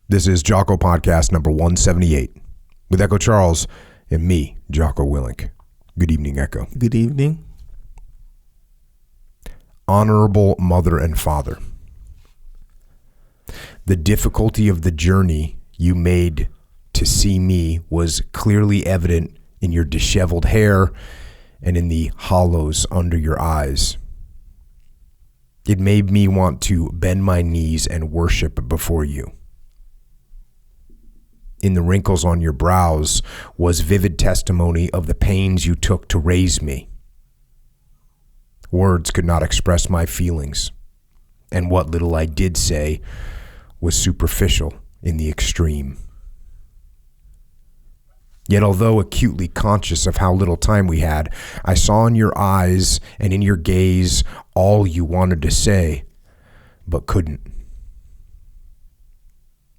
This is Jocko Podcast number 178 with Echo Charles and me, Jocko Willink. Good evening, Echo. Good evening. Honorable mother and father. The difficulty of the journey you made to see me was clearly evident in your disheveled hair and in the hollows under your eyes. It made me want to bend my knees and worship before you. In the wrinkles on your brows was vivid testimony of the pains you took to raise me. Words could not express my feelings, and what little I did say was superficial in the extreme. Yet although acutely conscious of how little time we had, I saw in your eyes and in your gaze all you wanted to say, but couldn't.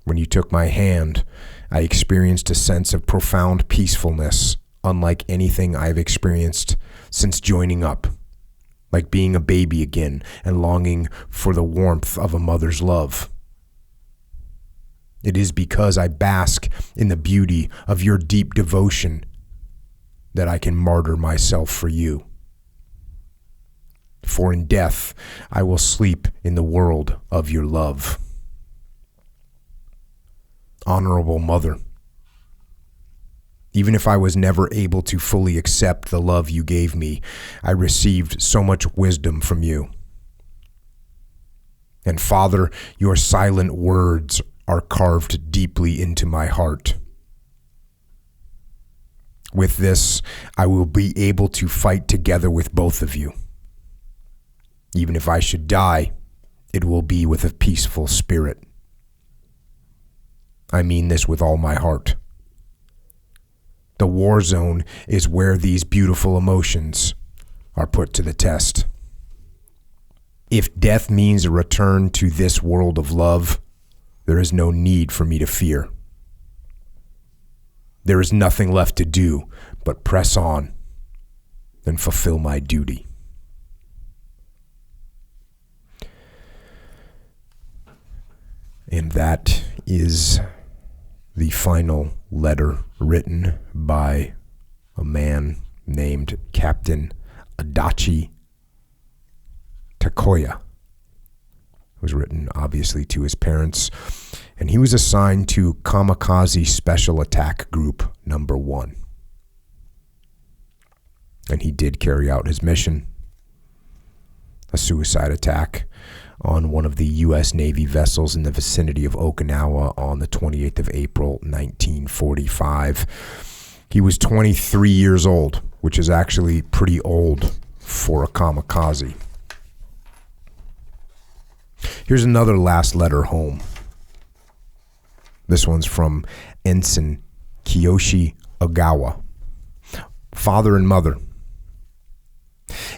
When you took my hand, I experienced a sense of profound peacefulness, unlike anything I've experienced since joining up, like being a baby again and longing for the warmth of a mother's love. It is because I bask in the beauty of your deep devotion that I can martyr myself for you. For in death, I will sleep in the world of your love. Honorable mother, even if I was never able to fully accept the love you gave me, I received so much wisdom from you. And Father, your silent words are carved deeply into my heart. With this, I will be able to fight together with both of you. Even if I should die, it will be with a peaceful spirit. I mean this with all my heart. The war zone is where these beautiful emotions are put to the test. If death means a return to this world of love, there is no need for me to fear. There is nothing left to do but press on and fulfill my duty. And that is the final letter written by a man named Captain Adachi Takoya. It was written obviously to his parents, and he was assigned to Kamikaze Special Attack Group number 1. And he did carry out his mission, a suicide attack on one of the U.S. Navy vessels in the vicinity of Okinawa on the 28th of April, 1945. He was 23 years old, which is actually pretty old for a kamikaze. Here's another last letter home. This one's from Ensign Kiyoshi Ogawa. Father and mother,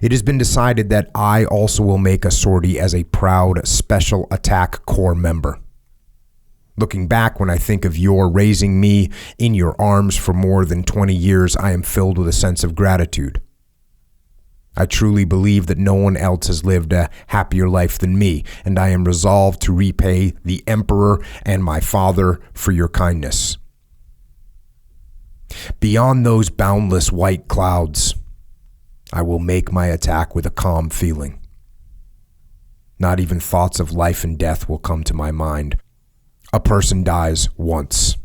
it has been decided that I also will make a sortie as a proud Special Attack Corps member. Looking back, when I think of your raising me in your arms for more than 20 years, I am filled with a sense of gratitude. I truly believe that no one else has lived a happier life than me, and I am resolved to repay the Emperor and my father for your kindness. Beyond those boundless white clouds, I will make my attack with a calm feeling. Not even thoughts of life and death will come to my mind. A person dies once.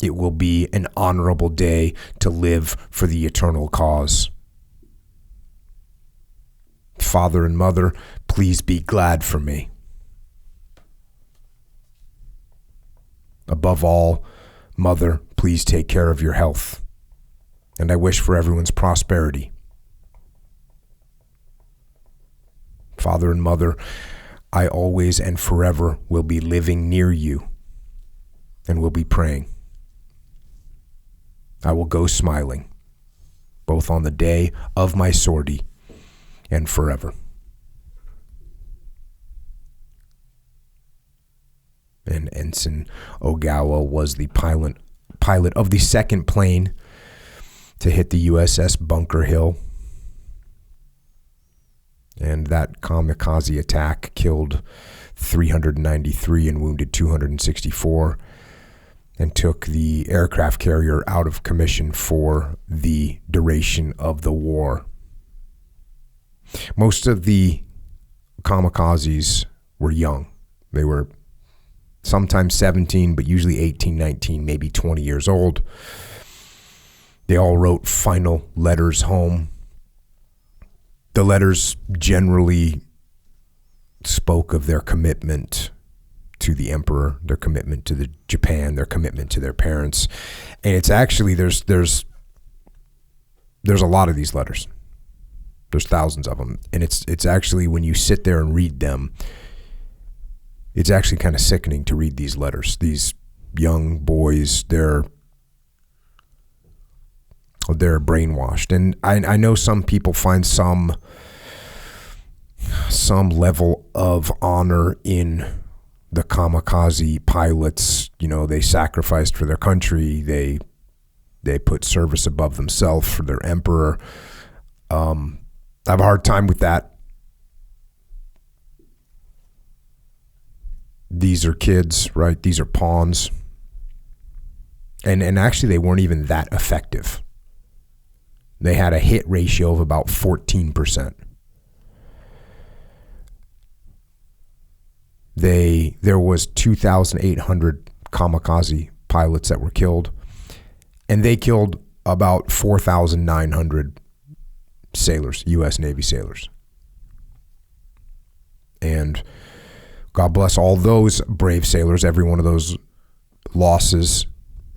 It will be an honorable day to live for the eternal cause. Father and mother, please be glad for me. Above all, mother, please take care of your health. And I wish for everyone's prosperity. Father and mother, I always and forever will be living near you and will be praying. I will go smiling, both on the day of my sortie and forever. And Ensign Ogawa was the pilot of the second plane to hit the USS Bunker Hill. And that kamikaze attack killed 393 and wounded 264, and took the aircraft carrier out of commission for the duration of the war. Most of the kamikazes were young. They were sometimes 17, but usually 18, 19, maybe 20 years old. They all wrote final letters home. The letters generally spoke of their commitment to the emperor, their commitment to Japan, their commitment to their parents. And it's actually, there's a lot of these letters. There's thousands of them. And it's actually, when you sit there and read them, it's actually kind of sickening to read these letters. These young boys, they're brainwashed. And I know some people find some level of honor in the kamikaze pilots. You know, they sacrificed for their country. They put service above themselves for their emperor. I have a hard time with that. These are kids, right? These are pawns. And actually they weren't even that effective. They had a hit ratio of about 14%. There was 2,800 kamikaze pilots that were killed, and they killed about 4,900 sailors, U.S. Navy sailors. And God bless all those brave sailors. Every one of those losses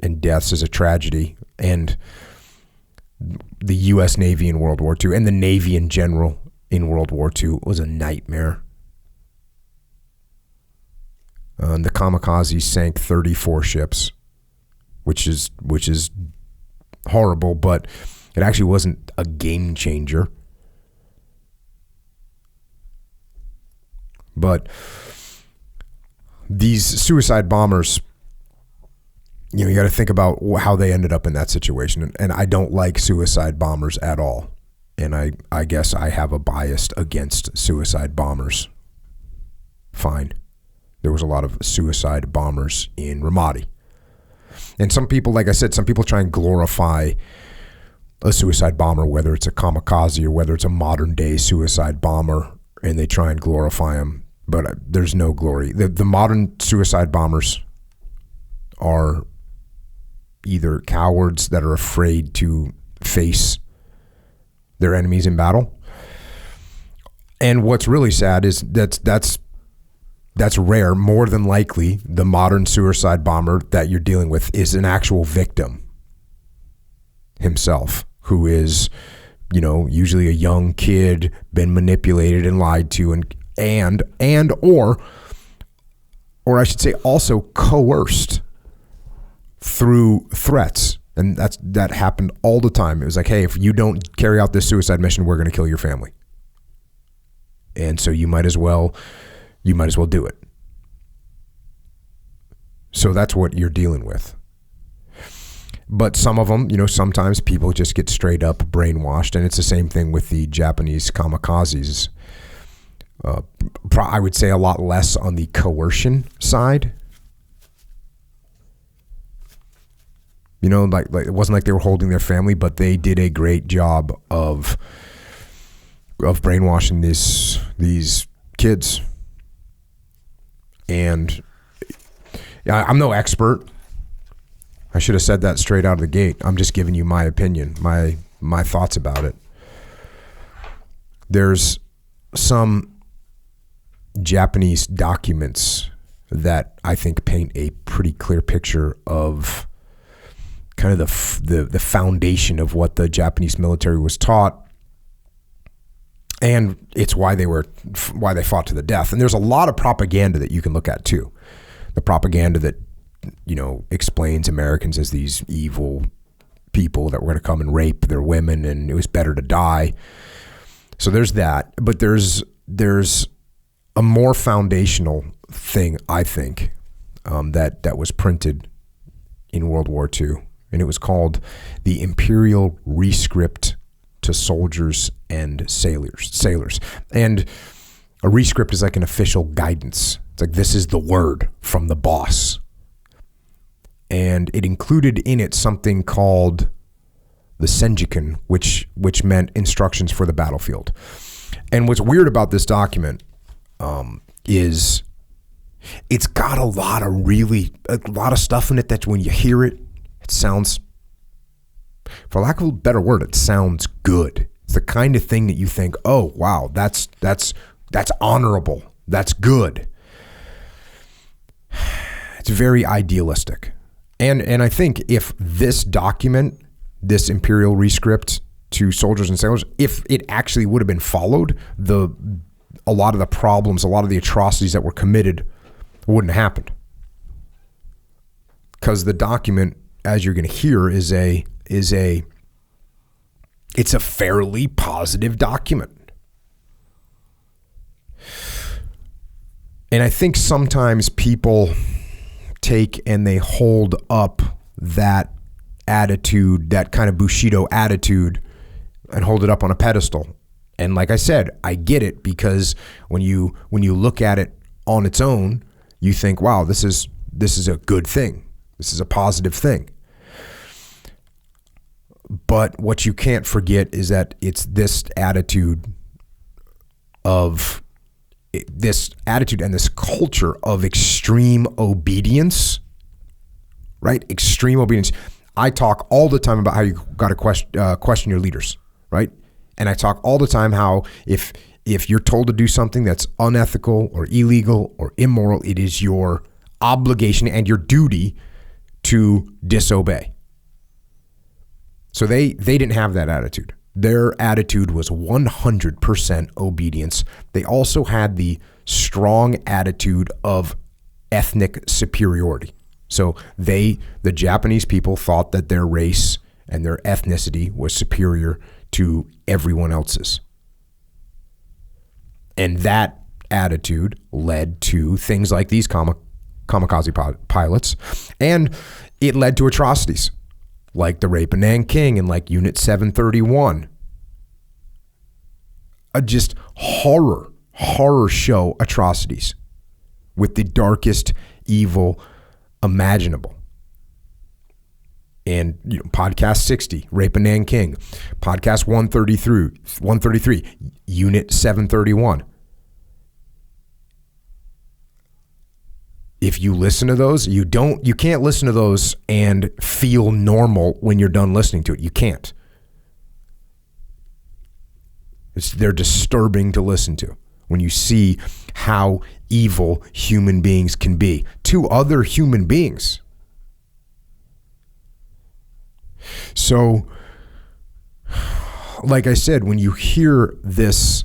and deaths is a tragedy. And the U.S. Navy in World War II and the Navy in general in World War II was a nightmare. The kamikazes sank 34 ships, which is horrible, but it actually wasn't a game changer. But these suicide bombers, you got to think about how they ended up in that situation. And I don't like suicide bombers at all. And I guess I have a bias against suicide bombers. Fine. There was a lot of suicide bombers in Ramadi. And some people, like I said, some people try and glorify a suicide bomber, whether it's a kamikaze or whether it's a modern day suicide bomber, and they try and glorify them. But there's no glory. The modern suicide bombers are either cowards that are afraid to face their enemies in battle. And what's really sad is that's rare. More than likely, the modern suicide bomber that you're dealing with is an actual victim himself, who is, usually a young kid, been manipulated and lied to, and or I should say also coerced through threats. And that happened all the time. It was like, hey, if you don't carry out this suicide mission, we're going to kill your family. And so you might as well do it. So that's what you're dealing with. But some of them, sometimes people just get straight up brainwashed, and it's the same thing with the Japanese kamikazes. I would say a lot less on the coercion side. Like it wasn't like they were holding their family, but they did a great job of brainwashing these kids. And I'm no expert. I should have said that straight out of the gate. I'm just giving you my opinion, my thoughts about it. There's some Japanese documents that I think paint a pretty clear picture of kind of the foundation of what the Japanese military was taught. And it's why they fought to the death. And there's a lot of propaganda that you can look at too. The propaganda that, explains Americans as these evil people that were going to come and rape their women, and it was better to die. So there's that. But there's a more foundational thing, I think, that was printed in World War II. And it was called the Imperial Rescript to Soldiers and Sailors. And a rescript is like an official guidance It's like, this is the word from the boss. And it included in it something called the Senjiken, which meant instructions for the battlefield. And what's weird about this document is it's got a lot of stuff in it that when you hear it, it sounds, for lack of a better word, it sounds good. It's the kind of thing that you think, oh wow, that's honorable, that's good. It's very idealistic. And I think if this document, this Imperial Rescript to soldiers and sailors, if it actually would have been followed, a lot of the problems, a lot of the atrocities that were committed wouldn't have happened. Because the document, as you're going to hear, it's a fairly positive document. And I think sometimes people take and they hold up that attitude, that kind of Bushido attitude, and hold it up on a pedestal. And like I said, I get it, because when you look at it on its own, you think, wow, this is a good thing. This is a positive thing. But what you can't forget is that it's this attitude and this culture of extreme obedience, right? Extreme obedience. I talk all the time about how you got to question your leaders, right? And I talk all the time how if you're told to do something that's unethical or illegal or immoral, it is your obligation and your duty to disobey. So they didn't have that attitude. Their attitude was 100% obedience. They also had the strong attitude of ethnic superiority. So the Japanese people thought that their race and their ethnicity was superior to everyone else's. And that attitude led to things like these kamikaze pilots, and it led to atrocities like the rape of Nanking and like Unit 731. Just horror show atrocities with the darkest evil imaginable. And podcast 60, rape of Nanking, podcast 133, Unit 731. If you listen to those, you can't listen to those and feel normal when you're done listening to it. You can't. They're disturbing to listen to when you see how evil human beings can be to other human beings. So, like I said, when you hear this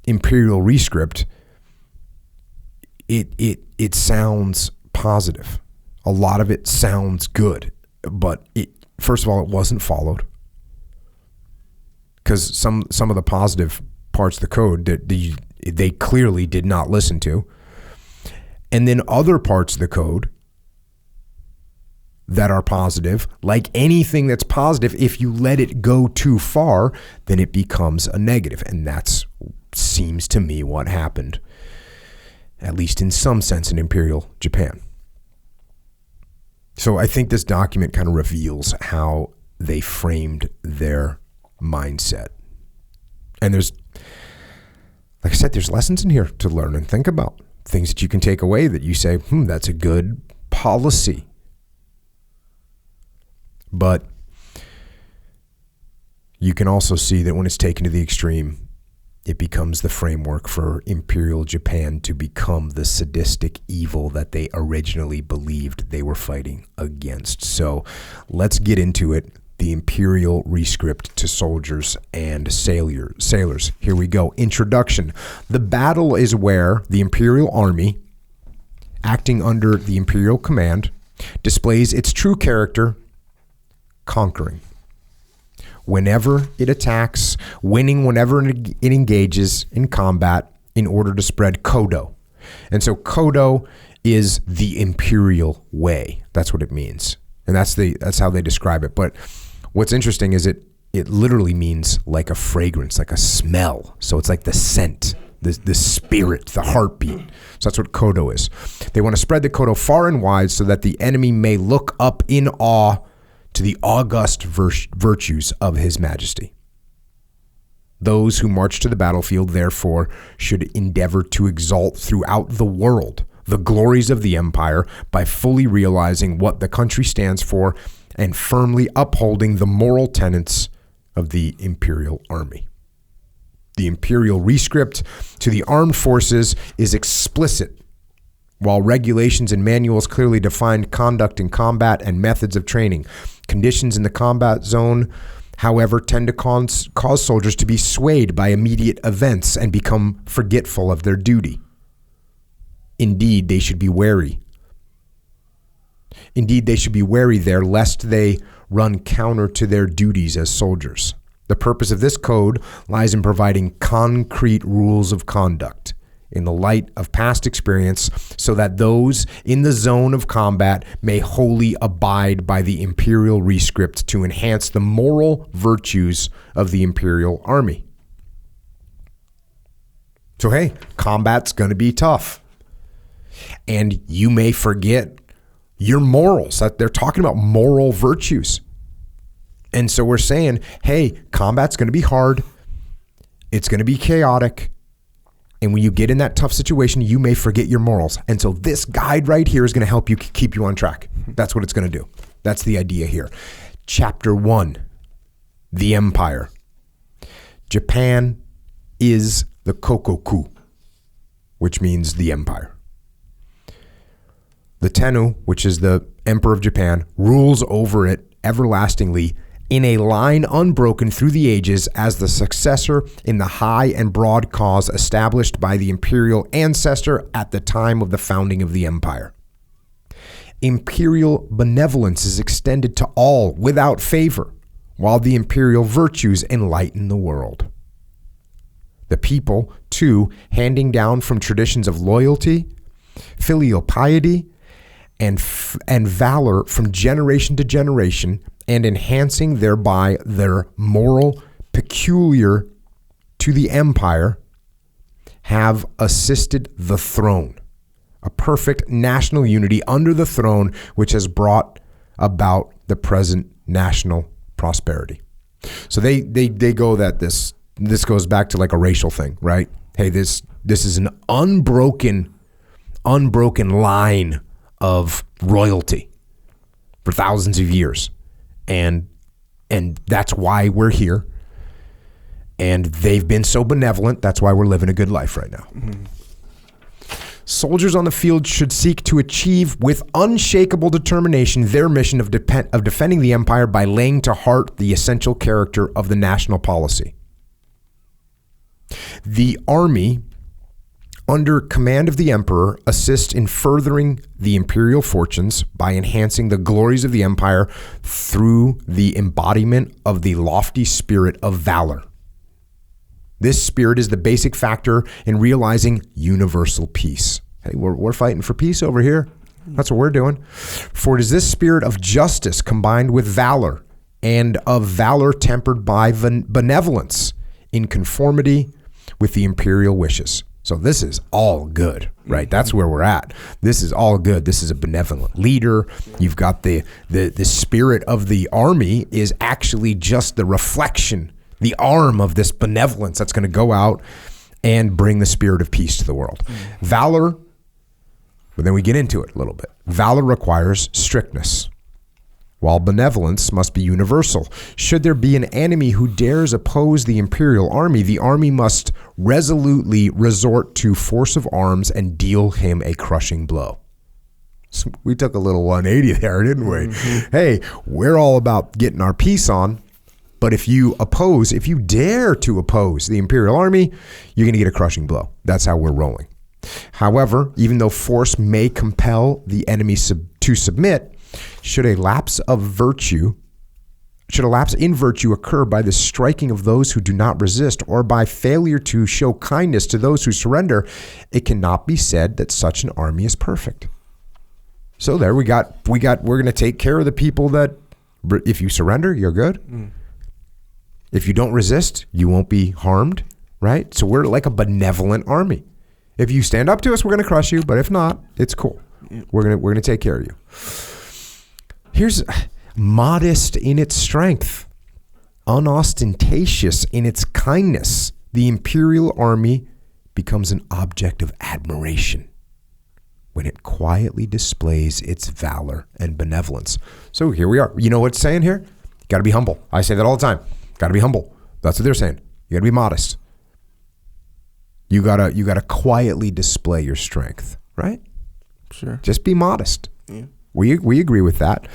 Imperial Rescript, it sounds positive. A lot of it sounds good, but first of all, it wasn't followed, because some of the positive parts of the code that they clearly did not listen to, and then other parts of the code that are positive, like anything that's positive, if you let it go too far, then it becomes a negative, and that's seems to me what happened, at least in some sense, in Imperial Japan. So I think this document kind of reveals how they framed their mindset. And there's, like I said, there's lessons in here to learn and think about. Things that you can take away that you say, that's a good policy. But you can also see that when it's taken to the extreme, it becomes the framework for Imperial Japan to become the sadistic evil that they originally believed they were fighting against. So let's get into it. The Imperial Rescript to soldiers and sailors. Here we go. Introduction. The battle is where the Imperial Army, acting under the Imperial command, displays its true character, conquering. Whenever it attacks, winning whenever it engages in combat in order to spread Kodo. And so Kodo is the Imperial way. That's what it means. And that's how they describe it. But what's interesting is it literally means like a fragrance, like a smell. So it's like the scent the spirit, the heartbeat. So that's what Kodo is. They want to spread the Kodo far and wide so that the enemy may look up in awe to the august virtues of his majesty. Those who march to the battlefield, therefore, should endeavor to exalt throughout the world the glories of the empire by fully realizing what the country stands for and firmly upholding the moral tenets of the imperial army. The imperial rescript to the armed forces is explicit, while regulations and manuals clearly define conduct in combat and methods of training. Conditions in the combat zone, however, tend to cause soldiers to be swayed by immediate events and become forgetful of their duty. Indeed, they should be wary. There, lest they run counter to their duties as soldiers. The purpose of this code lies in providing concrete rules of conduct in the light of past experience so that those in the zone of combat may wholly abide by the imperial rescript to enhance the moral virtues of the imperial army. So, hey, combat's going to be tough. And you may forget your morals. That they're talking about moral virtues. And so we're saying, hey, combat's going to be hard. It's going to be chaotic. And when you get in that tough situation, you may forget your morals. And so this guide right here is going to help you keep you on track. That's what it's going to do. That's the idea here. Chapter 1, the Empire. Japan is the Kokoku, which means the Empire. The Tenno, which is the Emperor of Japan, rules over it everlastingly in a line unbroken through the ages as the successor in the high and broad cause established by the imperial ancestor at the time of the founding of the empire. Imperial benevolence is extended to all without favor, while the imperial virtues enlighten the world. The people, too, handing down from traditions of loyalty, filial piety, and valor from generation to generation, and enhancing thereby their moral peculiar to the empire, have assisted the throne, a perfect national unity under the throne, which has brought about the present national prosperity. So they go that this goes back to like a racial thing, right? Hey, this is an unbroken line of royalty for thousands of years. And that's why we're here. And they've been so benevolent. That's why we're living a good life right now. Mm-hmm. Soldiers on the field should seek to achieve with unshakable determination their mission of defending the empire by laying to heart the essential character of the national policy. The army, under command of the emperor, assists in furthering the imperial fortunes by enhancing the glories of the empire through the embodiment of the lofty spirit of valor. This spirit is the basic factor in realizing universal peace. Hey, we're fighting for peace over here. That's what we're doing. For it is this spirit of justice combined with valor, and of valor tempered by benevolence in conformity with the imperial wishes. So this is all good, right? That's where we're at. This is all good. This is a benevolent leader. You've got the spirit of the army is actually just the reflection, the arm of this benevolence that's going to go out and bring the spirit of peace to the world. Valor, but then we get into it a little bit. Valor requires strictness, while benevolence must be universal. Should there be an enemy who dares oppose the imperial army, the army must resolutely resort to force of arms and deal him a crushing blow. So we took a little 180 there, didn't we? Mm-hmm. Hey, we're all about getting our peace on, but if you dare to oppose the imperial army, you're going to get a crushing blow. That's how we're rolling. However, even though force may compel the enemy to submit, should a lapse in virtue occur by the striking of those who do not resist, or by failure to show kindness to those who surrender, it cannot be said that such an army is perfect. So there we're going to take care of the people that, if you surrender, you're good. If you don't resist, you won't be harmed. right? So we're like a benevolent army. If you stand up to us, we're going to crush you. But if not, it's cool. We're going to take care of you. Here's modest in its strength, unostentatious in its kindness. The imperial army becomes an object of admiration when it quietly displays its valor and benevolence. So here we are. You know what it's saying here? You got to be humble. I say that all the time. Got to be humble. That's what they're saying. You got to be modest. You gotta quietly display your strength, right? Sure. Just be modest. Yeah. We agree with that.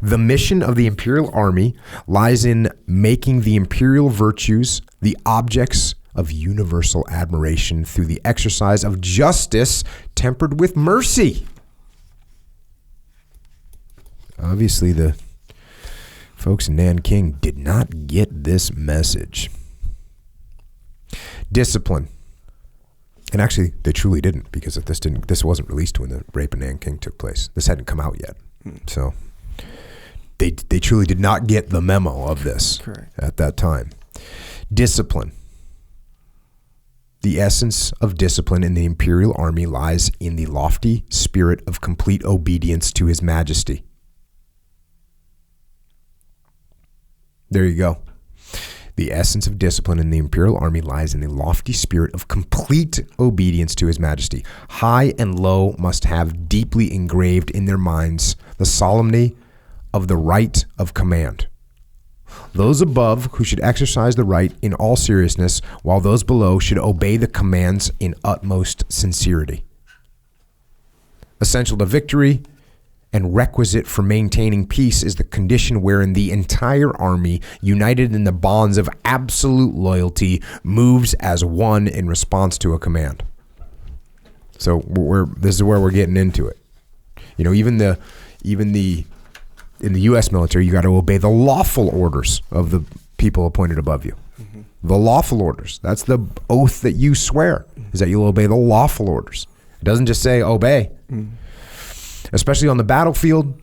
The mission of the imperial army lies in making the imperial virtues the objects of universal admiration through the exercise of justice tempered with mercy. Obviously, the folks in Nanking did not get this message. Discipline. And actually, they truly didn't, because if this wasn't released when the rape in Nanking took place. This hadn't come out yet. So they truly did not get the memo of this. Correct. At that time. Discipline. The essence of discipline in the imperial army lies in the lofty spirit of complete obedience to His Majesty. There you go. The essence of discipline in the imperial army lies in the lofty spirit of complete obedience to His Majesty. High and low must have deeply engraved in their minds the solemnity of the right of command. Those above who should exercise the right in all seriousness, while those below should obey the commands in utmost sincerity. Essential to victory and requisite for maintaining peace is the condition wherein the entire army, united in the bonds of absolute loyalty, moves as one in response to a command. So this is where we're getting into it. You know, even in the U.S. military, you got to obey the lawful orders of the people appointed above you. Mm-hmm. The lawful orders. That's the oath that you swear, is that you'll obey the lawful orders. It doesn't just say obey. Mm-hmm. Especially on the battlefield,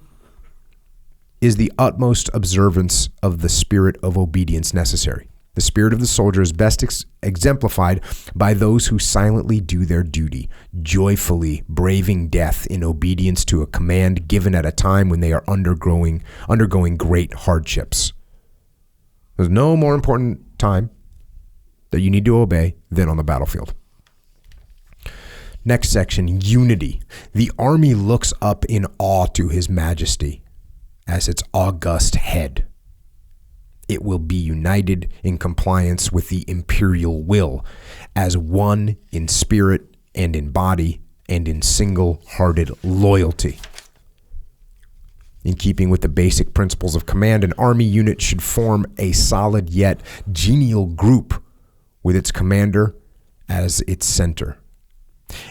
is the utmost observance of the spirit of obedience necessary. The spirit of the soldier is best exemplified by those who silently do their duty, joyfully braving death in obedience to a command given at a time when they are undergoing great hardships. There's no more important time that you need to obey than on the battlefield. Next section, unity. The army looks up in awe to His Majesty as its august head. It will be united in compliance with the imperial will, as one in spirit and in body and in single-hearted loyalty. In keeping with the basic principles of command, an army unit should form a solid yet genial group with its commander as its center.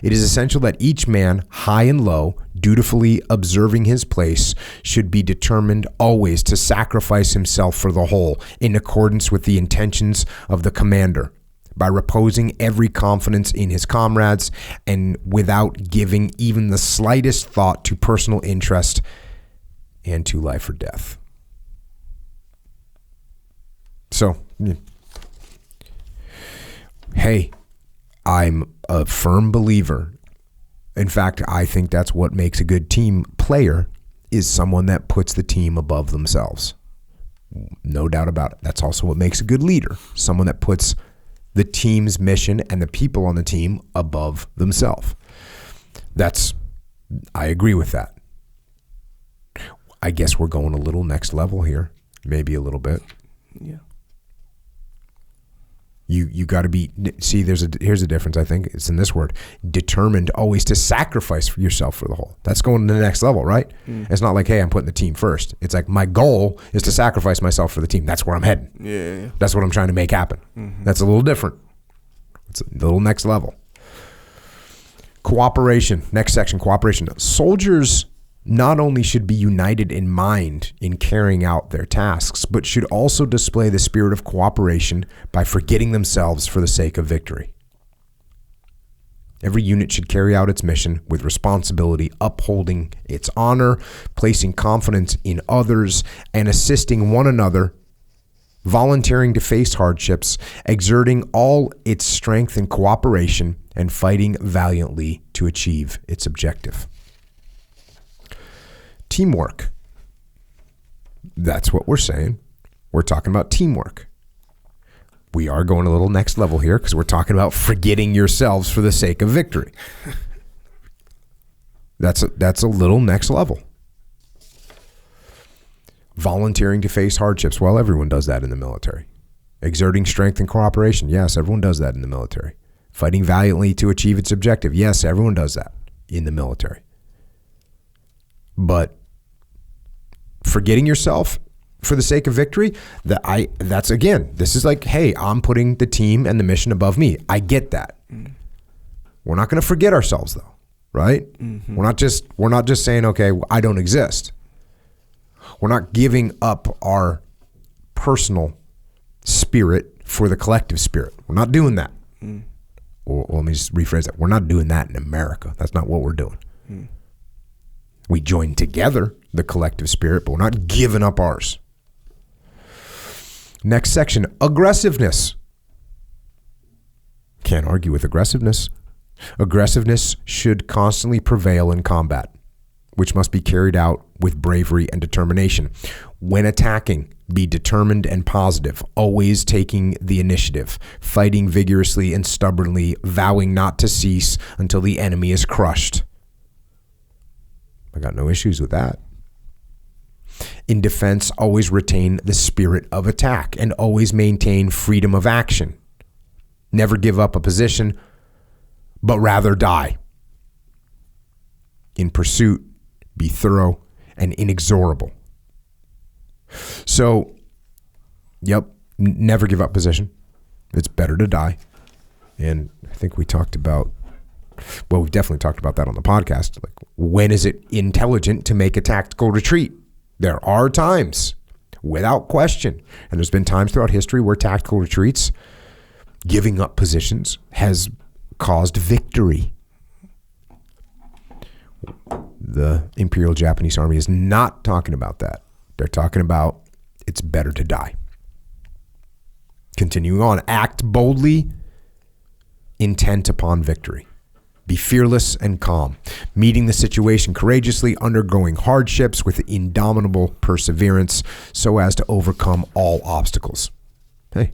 It is essential that each man, high and low, dutifully observing his place, should be determined always to sacrifice himself for the whole, in accordance with the intentions of the commander, by reposing every confidence in his comrades and without giving even the slightest thought to personal interest and to life or death. So, hey, I'm a firm believer. In fact, I think that's what makes a good team player, is someone that puts the team above themselves. No doubt about it. That's also what makes a good leader. Someone that puts the team's mission and the people on the team above themselves. I agree with that. I guess we're going a little next level here. Maybe a little bit. Yeah. You got to be, see, here's a difference, I think. It's in this word, determined always to sacrifice yourself for the whole. That's going to the next level, right? Mm. It's not like, hey, I'm putting the team first. It's like, my goal is to sacrifice myself for the team. That's where I'm heading. Yeah. That's what I'm trying to make happen. Mm-hmm. That's a little different. It's a little next level. Cooperation. Next section, cooperation. Soldiers not only should be united in mind in carrying out their tasks, but should also display the spirit of cooperation by forgetting themselves for the sake of victory. Every unit should carry out its mission with responsibility, upholding its honor, placing confidence in others, and assisting one another volunteering to face hardships, exerting all its strength and cooperation, and fighting valiantly to achieve its objective. Teamwork. That's what we're saying. We're talking about teamwork. We are going a little next level here because we're talking about forgetting yourselves for the sake of victory. That's a little next level. Volunteering to face hardships. Well, everyone does that in the military. Exerting strength and cooperation. Yes, everyone does that in the military. Fighting valiantly to achieve its objective. Yes, everyone does that in the military. But forgetting yourself for the sake of victory, that's again, this is like, hey, I'm putting the team and the mission above me. I get that. We're not going to forget ourselves though, right? Mm-hmm. We're not just saying, okay, I don't exist. We're not giving up our personal spirit for the collective spirit. We're not doing that. Or let me just rephrase that. We're not doing that in America. That's not what we're doing. We join together the collective spirit, but we're not giving up ours. Next section, aggressiveness. Can't argue with aggressiveness. Aggressiveness should constantly prevail in combat, which must be carried out with bravery and determination. When attacking, be determined and positive, always taking the initiative, fighting vigorously and stubbornly, vowing not to cease until the enemy is crushed. I got no issues with that. In defense, always retain the spirit of attack and always maintain freedom of action. Never give up a position, but rather die. In pursuit, be thorough and inexorable. So, yep, never give up position. It's better to die. And I think we talked about, well, we've definitely talked about that on the podcast. Like, when is it intelligent to make a tactical retreat? There are times, without question. And there's been times throughout history where tactical retreats, giving up positions, has caused victory. The Imperial Japanese Army is not talking about that. They're talking about it's better to die. Continuing on, act boldly, intent upon victory. Be fearless and calm, meeting the situation courageously, undergoing hardships with indomitable perseverance so as to overcome all obstacles. Hey,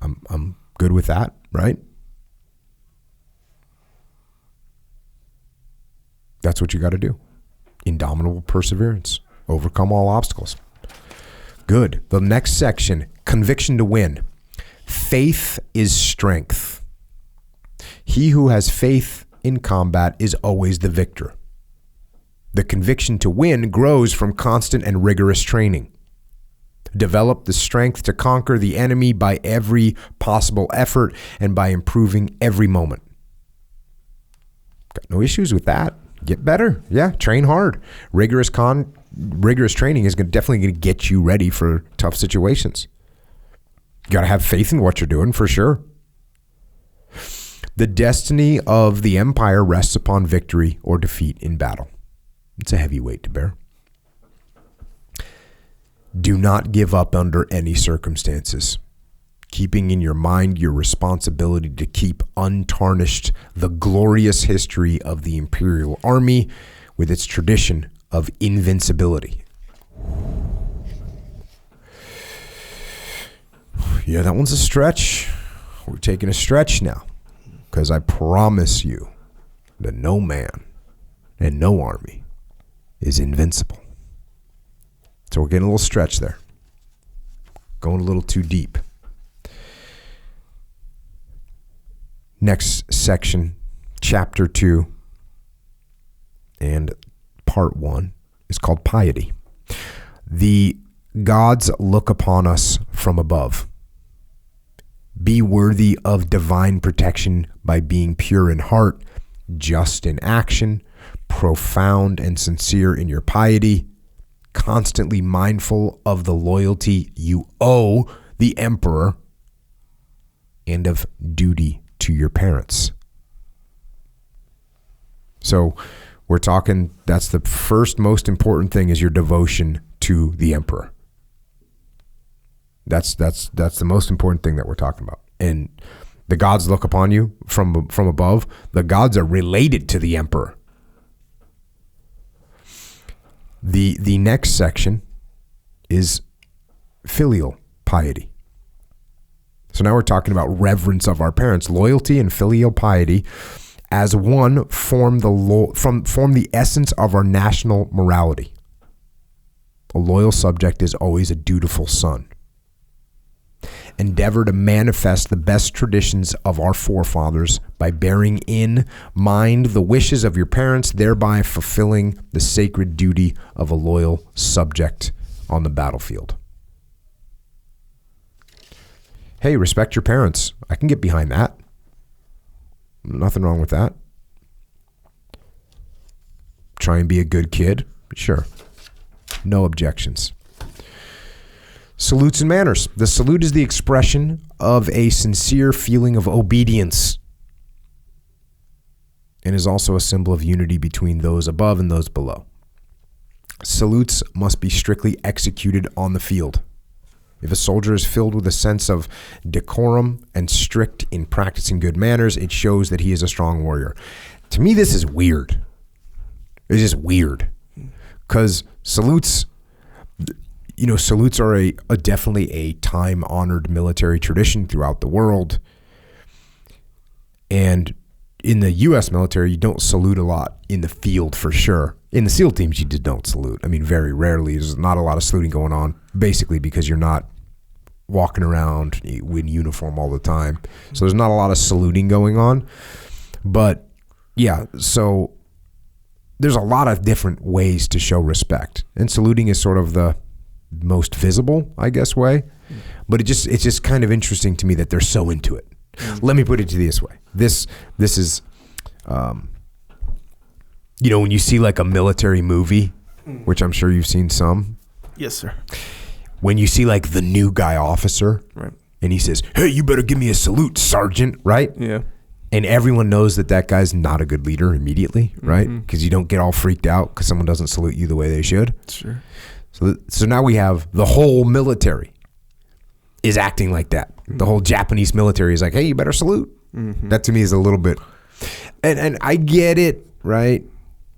I'm good with that, right? That's what you got to do. Indomitable perseverance. Overcome all obstacles. Good. The next section, conviction to win. Faith is strength. He who has faith in combat is always the victor. The conviction to win grows from constant and rigorous training. Develop the strength to conquer the enemy by every possible effort and by improving every moment. Got no issues with that. Get better. Yeah, train hard. Rigorous training is definitely going to get you ready for tough situations. You got to have faith in what you're doing for sure. The destiny of the empire rests upon victory or defeat in battle. It's a heavy weight to bear. Do not give up under any circumstances. Keeping in your mind your responsibility to keep untarnished the glorious history of the Imperial Army with its tradition of invincibility. Yeah, that one's a stretch. We're taking a stretch now, because I promise you that no man and no army is invincible. So we're getting a little stretch there. Going a little too deep. Next section, chapter 2 and part 1 is called piety. The gods look upon us from above. Be worthy of divine protection by being pure in heart, just in action, profound and sincere in your piety, constantly mindful of the loyalty you owe the emperor and of duty to your parents. So we're talking, that's the first most important thing, is your devotion to the emperor. That's the most important thing that we're talking about. And the gods look upon you from above. The gods are related to the emperor. The next section is filial piety. So now we're talking about reverence of our parents. Loyalty and filial piety as one form the essence of our national morality. A loyal subject is always a dutiful son. Endeavor to manifest the best traditions of our forefathers by bearing in mind the wishes of your parents, thereby fulfilling the sacred duty of a loyal subject on the battlefield. Hey, respect your parents. I can get behind that. Nothing wrong with that. Try and be a good kid. Sure. No objections. Salutes and manners. The salute is the expression of a sincere feeling of obedience and is also a symbol of unity between those above and those below. Salutes must be strictly executed on the field. If a soldier is filled with a sense of decorum and strict in practicing good manners, it shows that he is a strong warrior. To me, this is weird. It's just weird. Because salutes, salutes are a definitely a time-honored military tradition throughout the world. And in the U.S. military, you don't salute a lot in the field for sure. In the SEAL teams, you just don't salute. I mean, very rarely. There's not a lot of saluting going on, basically because you're not walking around in uniform all the time. So there's not a lot of saluting going on. But yeah, so there's a lot of different ways to show respect. And saluting is sort of the most visible, I guess, way. But it's just kind of interesting to me that they're so into it. Let me put it to this way. This is, when you see like a military movie, which I'm sure you've seen some. Yes, sir. When you see like the new guy officer, right, and he says, "Hey, you better give me a salute, Sergeant," right? Yeah. And everyone knows that guy's not a good leader immediately, right? Because you don't get all freaked out because someone doesn't salute you the way they should. Sure. So now we have the whole military is acting like that. The whole Japanese military is like, "Hey, you better salute." That to me is a little bit, and I get it, right?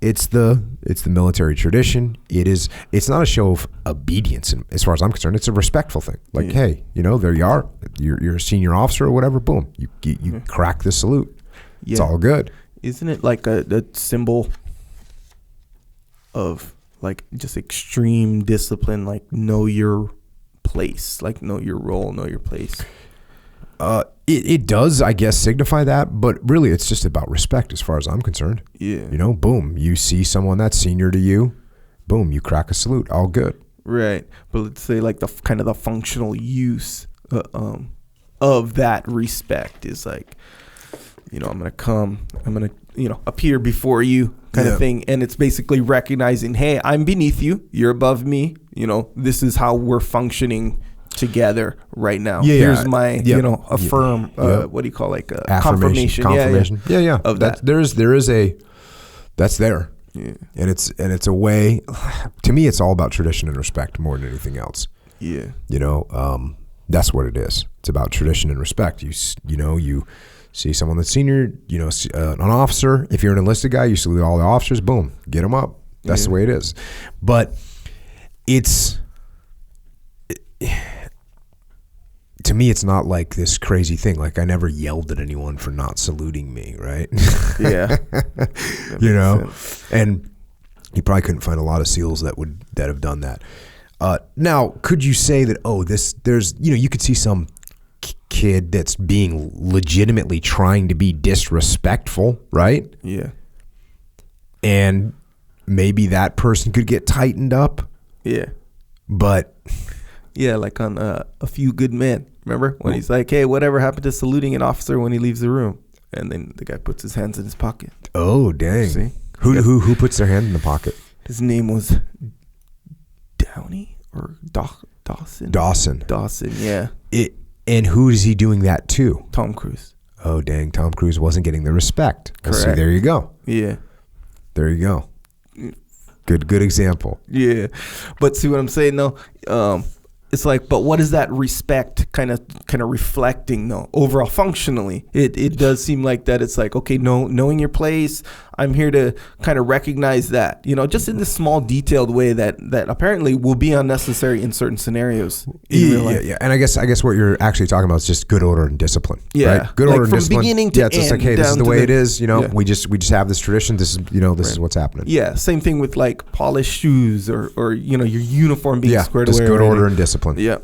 It's the military tradition. It's not a show of obedience, and as far as I'm concerned, it's a respectful thing. Like, hey, there you are. You're a senior officer or whatever. Boom, you crack the salute. Yeah. It's all good. Isn't it like a symbol of like just extreme discipline? Like know your place, like know your role, know your place. It does, I guess, signify that, but really it's just about respect as far as I'm concerned. Yeah. Boom, you see someone that's senior to you, boom, you crack a salute, all good. Right. But let's say like the kind of the functional use of that respect is like, I'm going to appear before you kind of thing. And it's basically recognizing, hey, I'm beneath you, you're above me, this is how we're functioning together right now. Here's my affirm what do you call like a confirmation. Yeah. Of that. There is a that's there. Yeah. And it's a way, to me it's all about tradition and respect more than anything else. Yeah. That's what it is. It's about tradition and respect. You see someone that's senior, an officer, if you're an enlisted guy, you salute all the officers, boom, get them up. That's the way it is. But to me, it's not like this crazy thing. Like I never yelled at anyone for not saluting me, right? Yeah. And you probably couldn't find a lot of SEALs that have done that. Now, could you say that, there's you could see some kid that's being legitimately trying to be disrespectful, right? Yeah. And maybe that person could get tightened up. Yeah. But yeah, like on A Few Good Men. Remember when he's like, "Hey, whatever happened to saluting an officer when he leaves the room?" And then the guy puts his hands in his pocket. Oh, dang! See? Who puts their hand in the pocket? His name was Downey or Dawson. Dawson, yeah. And who is he doing that to? Tom Cruise. Oh, dang! Tom Cruise wasn't getting the respect. Correct. See, there you go. Yeah. There you go. Good example. Yeah, but see what I'm saying though. it's like, but what is that respect kind of reflecting though? Overall, functionally, it does seem like that. It's like, okay, knowing your place, I'm here to kind of recognize that, just in this small detailed way that apparently will be unnecessary in certain scenarios. Yeah. And I guess what you're actually talking about is just good order and discipline. Yeah. Right? Good order and discipline. From beginning to end. It's like, hey, this is the way it is. Yeah. We just have this tradition. This is, this is what's happening. Yeah. Same thing with like polished shoes or your uniform being squared away. Just good order and discipline. Yeah.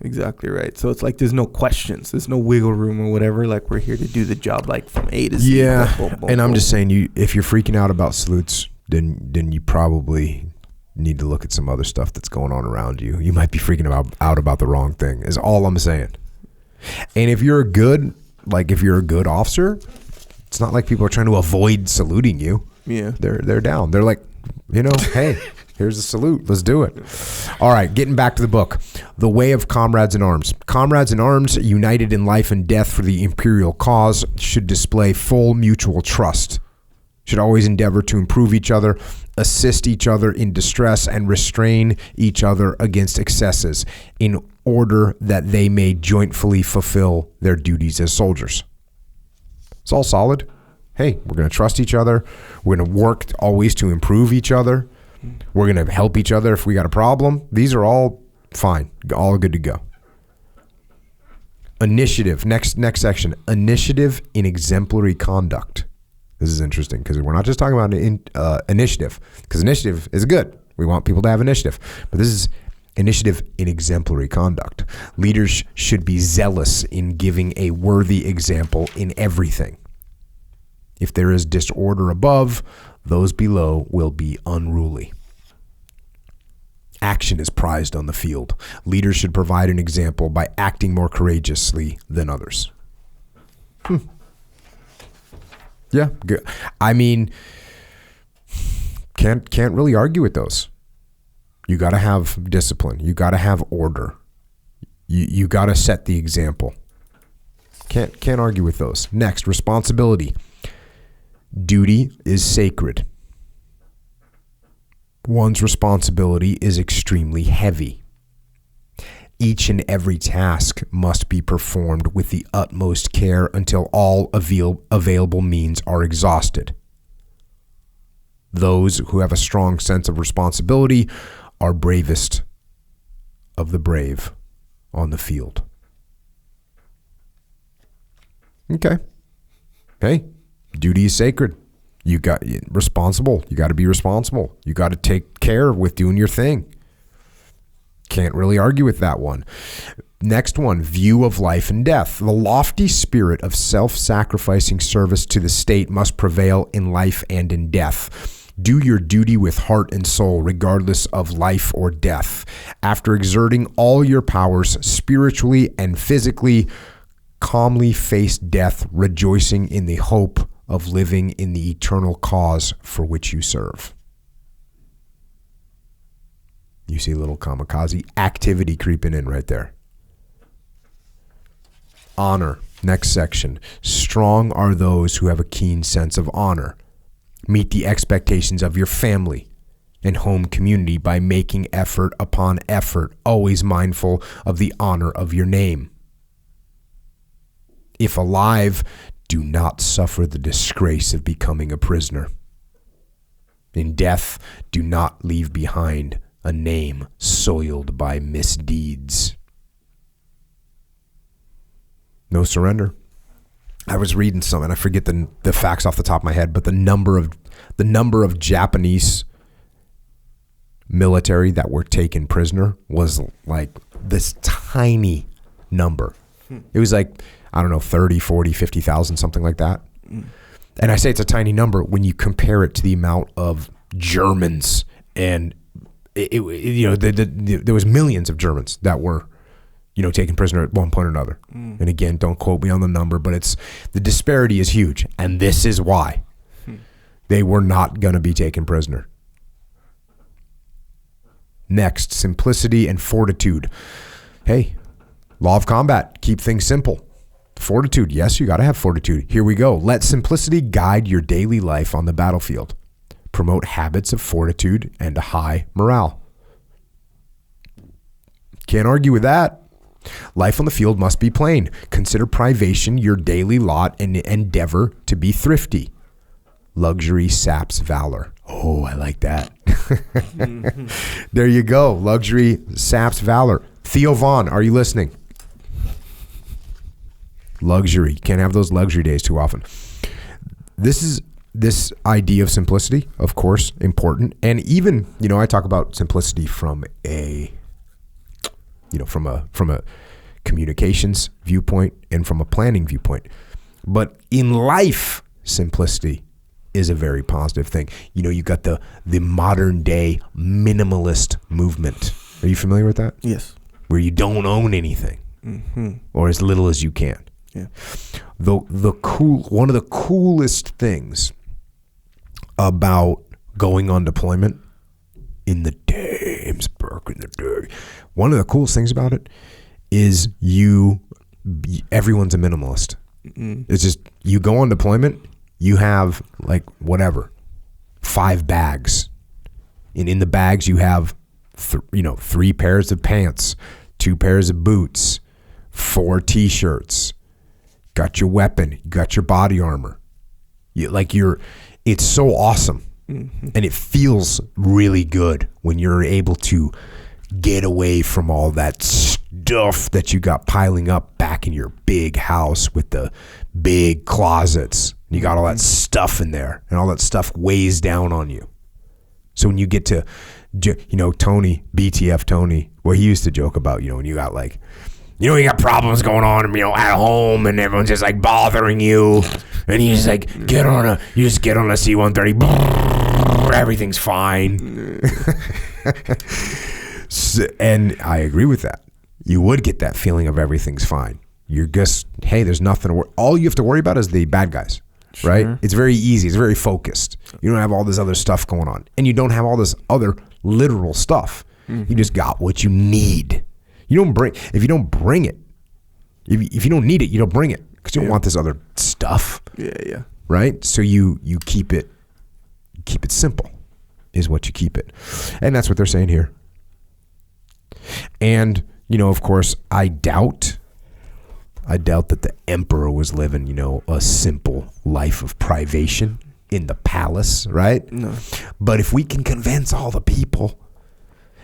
Exactly right. So it's like there's no questions. There's no wiggle room or whatever. Like we're here to do the job like from A to Z. Yeah. Boom, boom, boom, and I'm boom. just saying, if you're freaking out about salutes, then you probably need to look at some other stuff that's going on around you. You might be freaking out about the wrong thing, is all I'm saying. And if you're a good officer, it's not like people are trying to avoid saluting you. Yeah. They're down. They're like, hey, here's a salute. Let's do it. All right, getting back to the book. The Way of Comrades in Arms. Comrades in arms, united in life and death for the imperial cause, should display full mutual trust, should always endeavor to improve each other, assist each other in distress, and restrain each other against excesses in order that they may jointfully fulfill their duties as soldiers. It's all solid. Hey, we're going to trust each other. We're going to work always to improve each other. We're going to help each other if we got a problem. These are all fine, all good to go. Initiative, next section. Initiative in exemplary conduct. This is interesting because we're not just talking about initiative, because initiative is good. We want people to have initiative. But this is initiative in exemplary conduct. Leaders should be zealous in giving a worthy example in everything. If there is disorder above, those below will be unruly. Action is prized on the field. Leaders should provide an example by acting more courageously than others. Yeah, good. I mean, can't really argue with those. You got to have discipline. You got to have order. You got to set the example. Can't argue with those. Next, responsibility. Duty is sacred. One's responsibility is extremely heavy. Each and every task must be performed with the utmost care until all available means are exhausted. Those who have a strong sense of responsibility are bravest of the brave on the field. Okay. Hey, duty is sacred. You got responsible. You got to be responsible. You got to take care with doing your thing. Can't really argue with that one. Next one, view of life and death. The lofty spirit of self-sacrificing service to the state must prevail in life and in death. Do your duty with heart and soul, regardless of life or death. After exerting all your powers, spiritually and physically, calmly face death, rejoicing in the hope of living in the eternal cause for which you serve. You see a little kamikaze activity creeping in right there. Honor, next section. Strong are those who have a keen sense of honor. Meet the expectations of your family and home community by making effort upon effort, always mindful of the honor of your name. If alive, do not suffer the disgrace of becoming a prisoner. In death, do not leave behind a name soiled by misdeeds. No surrender. I was reading some, and I forget the facts off the top of my head, but the number of Japanese military that were taken prisoner was like this tiny number. It was like, I don't know, 30, 40, 50,000, something like that. And I say it's a tiny number when you compare it to the amount of Germans, and there was millions of Germans that were, taken prisoner at one point or another. And again, don't quote me on the number, but the disparity is huge, and this is why they were not going to be taken prisoner. Next, simplicity and fortitude. Hey, law of combat, keep things simple. Fortitude, yes, you got to have fortitude. Here we go. Let simplicity guide your daily life on the battlefield. Promote habits of fortitude and a high morale. Can't argue with that. Life on the field must be plain. Consider privation your daily lot and endeavor to be thrifty. Luxury saps valor. Oh, I like that. There you go. Luxury saps valor. Theo Vaughn, are you listening? Luxury. Can't have those luxury days too often. This idea of simplicity, of course, important. And even, I talk about simplicity from a communications viewpoint and from a planning viewpoint. But in life, simplicity is a very positive thing. You got the modern day minimalist movement. Are you familiar with that? Yes. Where you don't own anything, or as little as you can. Yeah. One of the coolest things about going on deployment in the one of the coolest things about it is everyone's a minimalist. It's just, you go on deployment, you have like whatever, 5 bags, and in the bags you have 3 pairs of pants, 2 pairs of boots, 4 t-shirts, got your weapon, you got your body armor. It's so awesome. And it feels really good when you're able to get away from all that stuff that you got piling up back in your big house with the big closets. You got all that stuff in there, and all that stuff weighs down on you. So when you get to, Tony, BTF Tony, what he used to joke about, when you got like, you got problems going on, at home, and everyone's just like bothering you, and you just like get on a C-130, everything's fine. And I agree with that. You would get that feeling of everything's fine. You're just, hey, there's nothing to worry. All you have to worry about is the bad guys, right? It's very easy. It's very focused. You don't have all this other stuff going on, and you don't have all this other literal stuff. You just got what you need. If you don't bring it, if you don't need it, you don't bring it, because you don't want this other stuff. Yeah. Right? So you keep it simple is what you keep it. And that's what they're saying here. And, of course, I doubt that the emperor was living, a simple life of privation in the palace, right? No. But if we can convince all the people,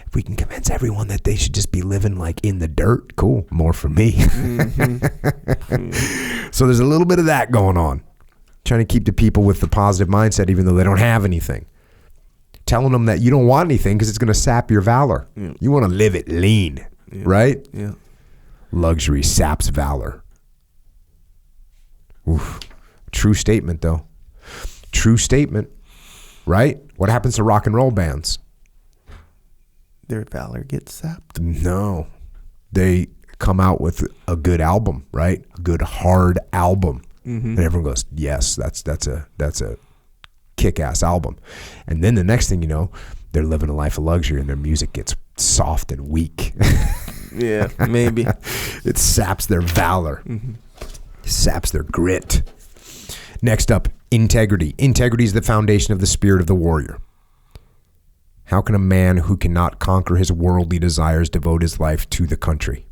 if we can convince everyone that they should just be living like in the dirt, cool, more for me. So there's a little bit of that going on. Trying to keep the people with the positive mindset even though they don't have anything. Telling them that you don't want anything because it's going to sap your valor. Yeah. You want to live it lean, right? Yeah. Luxury saps valor. Oof. True statement, though. True statement, right? What happens to rock and roll bands? Their valor gets sapped. No. They come out with a good album, right? A good hard album. And everyone goes, yes, that's a kick-ass album. And then the next thing you know, they're living a life of luxury and their music gets soft and weak. Yeah, maybe. It saps their valor. Saps their grit. Next up, integrity. Integrity is the foundation of the spirit of the warrior. How can a man who cannot conquer his worldly desires devote his life to the country?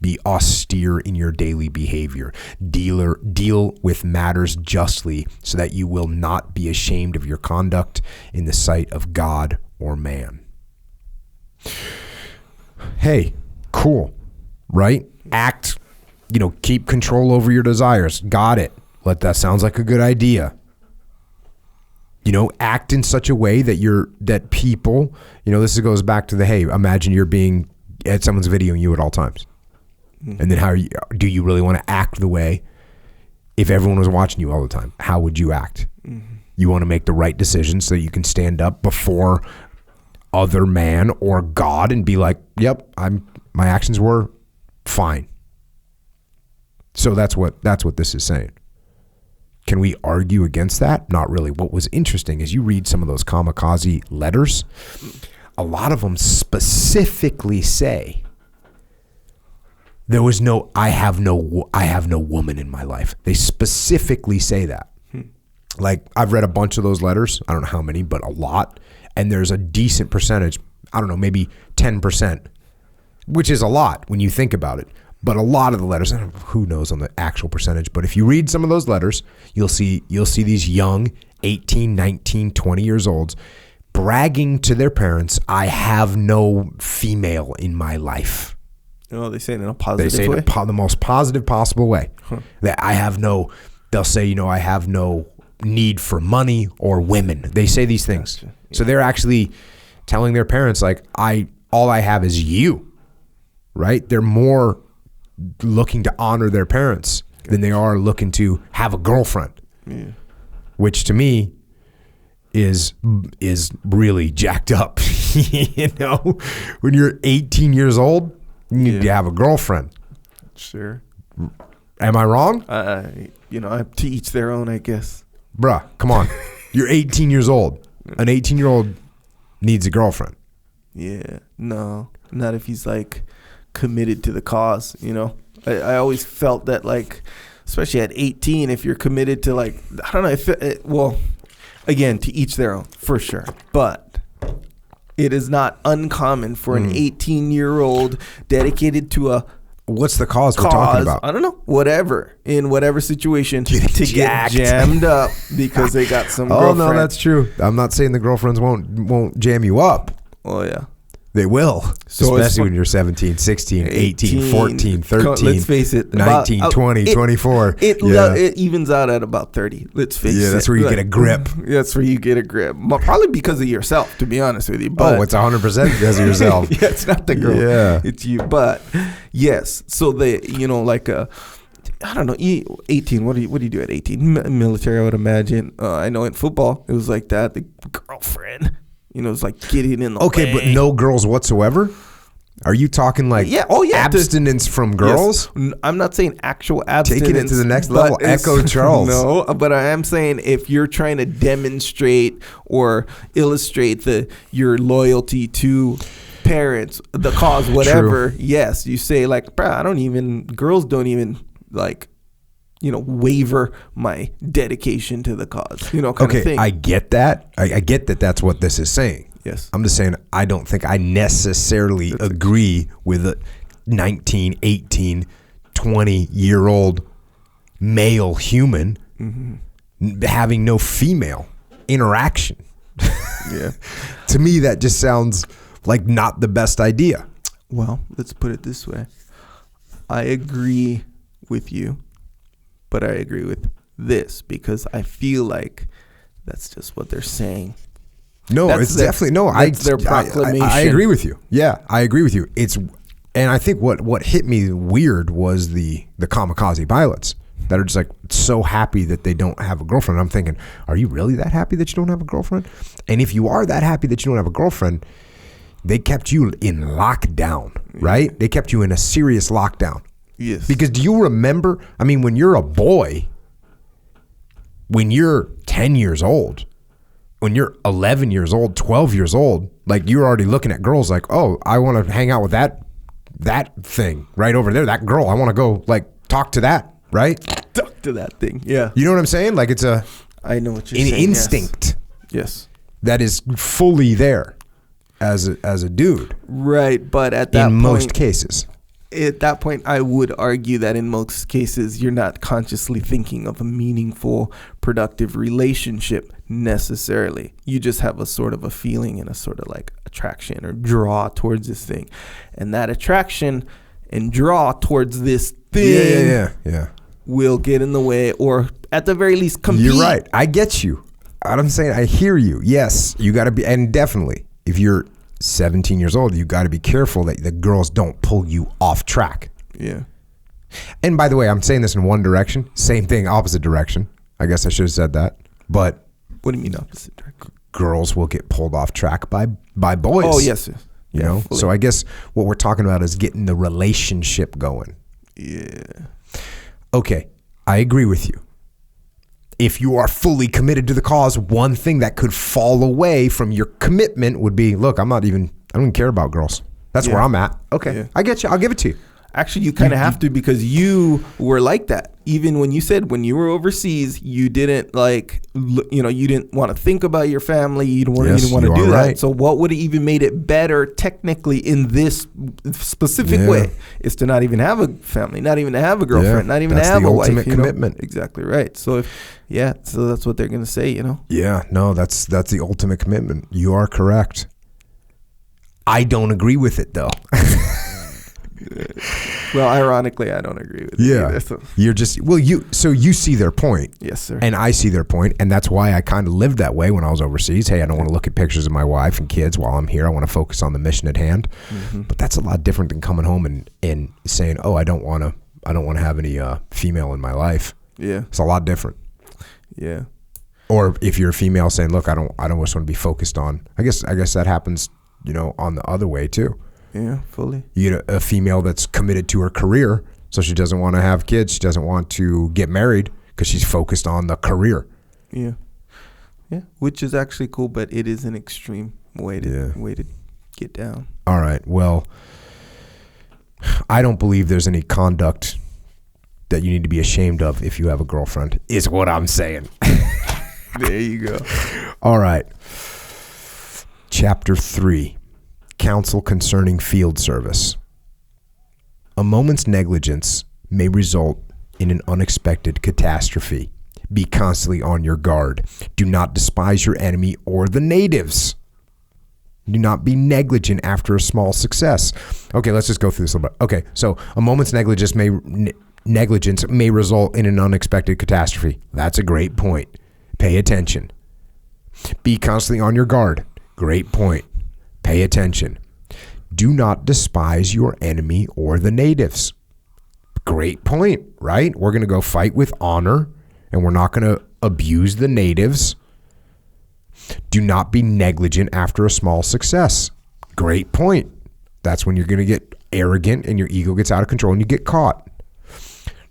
Be austere in your daily behavior. Deal with matters justly so that you will not be ashamed of your conduct in the sight of God or man. Hey, cool, right? Act, keep control over your desires. Got it. That sounds like a good idea. Act in such a way that people, this goes back to imagine you're being at someone's videoing you at all times. And then do you really want to act the way if everyone was watching you all the time? How would you act? You want to make the right decision so that you can stand up before other man or God and be like, yep, my actions were fine. So that's what this is saying. Can we argue against that? Not really. What was interesting is you read some of those Kamikaze letters, a lot of them specifically say, there was I have no woman in my life. They specifically say that. Like, I've read a bunch of those letters. I don't know how many, but a lot. And there's a decent percentage, I don't know, maybe 10%, which is a lot when you think about it. But a lot of the letters, who knows on the actual percentage, but if you read some of those letters, you'll see these young 18, 19, 20 years olds bragging to their parents, I have no female in my life. Oh, they say it in a positive way? They say it in the most positive possible way. That they'll say, I have no need for money or women. They say these things. Gotcha. Yeah. So they're actually telling their parents, like, all I have is you, right? They're more looking to honor their parents than they are looking to have a girlfriend, which to me is really jacked up. When you're 18 years old, you need to have a girlfriend. Sure. Am I wrong? To each their own, I guess. Bruh, come on. You're 18 years old. An 18-year-old needs a girlfriend. Yeah. No, not if he's like committed to the cause, I always felt that, like, especially at 18, if you're committed to, like, I don't know, again, to each their own, for sure. But it is not uncommon for an 18-year-old dedicated to a what's the cause we're talking about? I don't know. Whatever. In whatever situation to get jammed up because they got some girlfriend. Oh, no, that's true. I'm not saying the girlfriends won't jam you up. Oh, yeah. They will. So especially when you're 17, 16, 18, 14, 13. Let's face it. 19, 20, 24. It evens out at about 30. Let's face it. Yeah, that's where you get a grip. That's where you get a grip. Probably because of yourself, to be honest with you. But, it's 100% because of yourself. Yeah, it's not the girl. Yeah. It's you. But, yes. So, they, like I don't know, 18. What do you do at 18? Military, I would imagine. I know in football, it was like that. The girlfriend. It's like getting in the way. Okay, but no girls whatsoever? Are you talking like abstinence from girls? Yes. I'm not saying actual abstinence. Taking it to the next level. Echo Charles. No, but I am saying if you're trying to demonstrate or illustrate your loyalty to parents, the cause, whatever, true. Yes, you say like, girls don't even like, waiver my dedication to the cause, kind of thing. I get that. I get that that's what this is saying. Yes. I'm just saying I don't think I necessarily agree with a 19, 18, 20-year-old male human having no female interaction. Yeah. To me, that just sounds like not the best idea. Well, let's put it this way. I agree with you. But I agree with this because I feel like that's just what they're saying. No, it's definitely no. That's their proclamation. I agree with you. Yeah, I agree with you. And I think what hit me weird was the Kamikaze pilots that are just like so happy that they don't have a girlfriend. I'm thinking, are you really that happy that you don't have a girlfriend? And if you are that happy that you don't have a girlfriend, they kept you in lockdown, right? They kept you in a serious lockdown. Yes. Because do you remember, when you're a boy, when you're 10 years old, when you're 11 years old, 12 years old, like you're already looking at girls like, oh, I want to hang out with that thing right over there, that girl. I want to go like talk to that, right? Talk to that thing, yeah. You know what I'm saying? Like it's I know what you're saying. An instinct. Yes. That is fully there as a dude. Right, but at that point. In most cases. At that point, I would argue that in most cases, you're not consciously thinking of a meaningful, productive relationship necessarily. You just have a sort of a feeling and a sort of like attraction or draw towards this thing. And that attraction and draw towards this thing will get in the way or at the very least compete. You're right. I get you. I'm saying I hear you. Yes, you got to be, and definitely, if you're 17 years old, you got to be careful that the girls don't pull you off track. Yeah. And by the way, I'm saying this in one direction. Same thing, opposite direction. I guess I should have said that. But what do you mean opposite direction? Girls will get pulled off track by boys. Oh, yes. You know? Fully. So I guess what we're talking about is getting the relationship going. Yeah. Okay, I agree with you. If you are fully committed to the cause, one thing that could fall away from your commitment would be, look, I don't even care about girls. That's where I'm at. Okay, I get you. I'll give it to you. Actually, you kind of have to because you were like that. even when you said when you were overseas, you didn't you didn't want to think about your family. You didn't want to do that. Right. So what would have even made it better technically in this specific way is to not even have a family, not even to have a girlfriend, not even to have a wife. That's the ultimate commitment. Exactly right. So so that's what they're going to say, Yeah, no, that's the ultimate commitment. You are correct. I don't agree with it though. Well, ironically, I don't agree with it either, so. You're just you see their point. Yes, sir. And I see their point, and that's why I kind of lived that way when I was overseas. Hey, I don't want to look at pictures of my wife and kids while I'm here. I want to focus on the mission at hand. Mm-hmm. But that's a lot different than coming home and saying, "Oh, I don't want to have any female in my life." Yeah. It's a lot different. Yeah. Or if you're a female saying, "Look, I don't just want to be focused on." I guess that happens, on the other way too. Yeah, fully. You know, a female that's committed to her career, so she doesn't want to have kids. She doesn't want to get married because she's focused on the career. Yeah, yeah, which is actually cool, but it is an extreme way to get down. All right. Well, I don't believe there's any conduct that you need to be ashamed of if you have a girlfriend. Is what I'm saying. There you go. All right. Chapter 3. Counsel concerning field service. A moment's negligence may result in an unexpected catastrophe. Be constantly on your guard. Do not despise your enemy or the natives. Do not be negligent after a small success. Okay, let's just go through this a little bit. Okay, so a moment's negligence may result in an unexpected catastrophe. That's a great point. Pay attention. Be constantly on your guard. Great point. Pay attention. Do not despise your enemy or the natives. Great point, right? We're going to go fight with honor, and we're not going to abuse the natives. Do not be negligent after a small success. Great point. That's when you're going to get arrogant and your ego gets out of control and you get caught.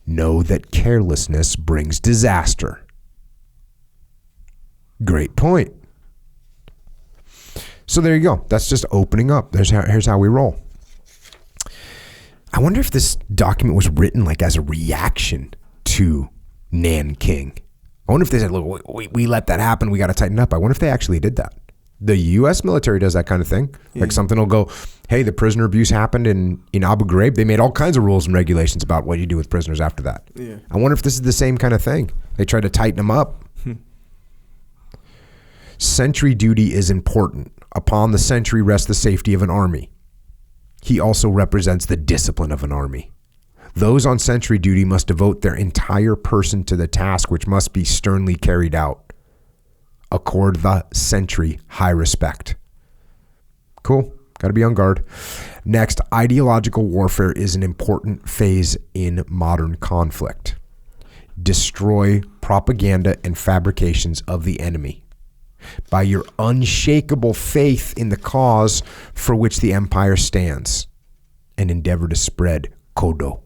Know that carelessness brings disaster. Great point. So there you go. That's just opening up. Here's how we roll. I wonder if this document was written like as a reaction to Nanking. I wonder if they said, look, we let that happen. We got to tighten up. I wonder if they actually did that. The U.S. military does that kind of thing. Yeah. Like something will go, hey, the prisoner abuse happened in Abu Ghraib. They made all kinds of rules and regulations about what you do with prisoners after that. Yeah. I wonder if this is the same kind of thing. They try to tighten them up. Sentry duty is important. Upon the sentry rests the safety of an army. He also represents the discipline of an army. Those on sentry duty must devote their entire person to the task, which must be sternly carried out. Accord the sentry high respect. Cool. Got to be on guard. Next, ideological warfare is an important phase in modern conflict. Destroy propaganda and fabrications of the enemy. By your unshakable faith in the cause for which the empire stands, and endeavor to spread Kodo,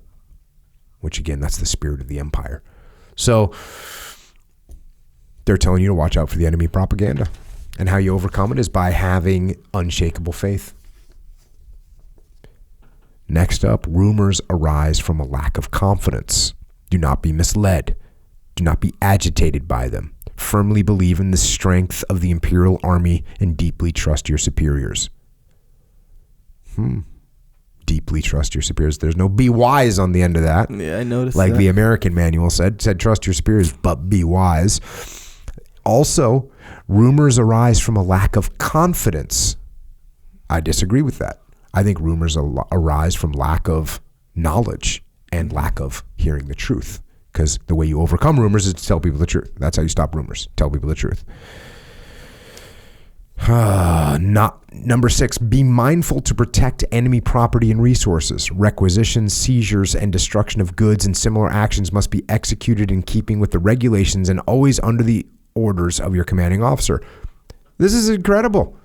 which again, that's the spirit of the empire. So they're telling you to watch out for the enemy propaganda, and how you overcome it is by having unshakable faith. Next up, rumors arise from a lack of confidence. Do not be misled. Do not be agitated by them. Firmly believe in the strength of the Imperial Army and deeply trust your superiors. Deeply trust your superiors. There's no be wise on the end of that. Yeah, I noticed like that. The American manual said trust your superiors, but be wise. Also, rumors arise from a lack of confidence. I disagree with that. I think rumors arise from lack of knowledge and lack of hearing the truth. Because the way you overcome rumors is to tell people the truth. That's how you stop rumors. Tell people the truth. Number 6, be mindful to protect enemy property and resources. Requisitions, seizures, and destruction of goods and similar actions must be executed in keeping with the regulations and always under the orders of your commanding officer. This is incredible.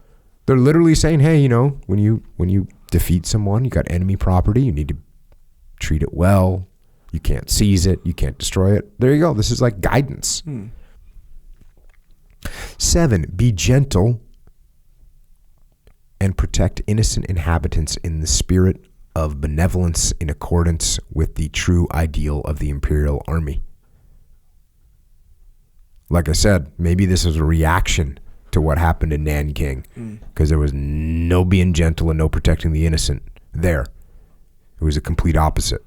They're literally saying, hey, when you defeat someone, you got enemy property, you need to treat it well. You can't seize it. You can't destroy it. There you go. This is like guidance. 7, be gentle and protect innocent inhabitants in the spirit of benevolence in accordance with the true ideal of the Imperial Army. Like I said, maybe this is a reaction to what happened in Nanking, because there was no being gentle and no protecting the innocent there. It was a complete opposite.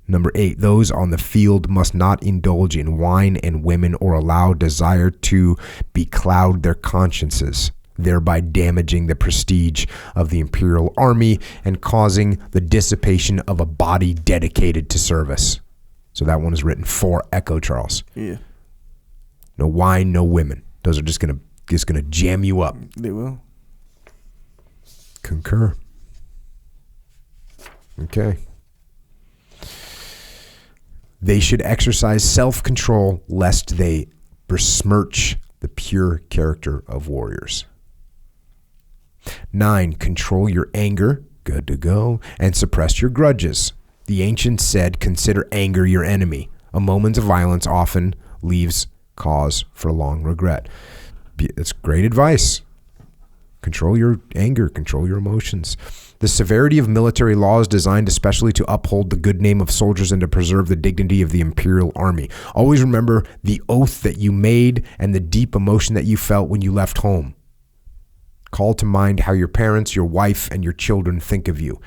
Number 8, those on the field must not indulge in wine and women or allow desire to becloud their consciences, thereby damaging the prestige of the Imperial Army and causing the dissipation of a body dedicated to service. So that one is written for Echo Charles. Yeah. No wine, no women. Those are just gonna jam you up. They will. Concur. Okay. They should exercise self-control lest they besmirch the pure character of warriors. 9, control your anger, good to go, and suppress your grudges. The ancients said, consider anger your enemy. A moment of violence often leaves cause for long regret. That's great advice. Control your anger, control your emotions. The severity of military law is designed especially to uphold the good name of soldiers and to preserve the dignity of the Imperial Army. Always remember the oath that you made and the deep emotion that you felt when you left home. Call to mind how your parents, your wife, and your children think of you,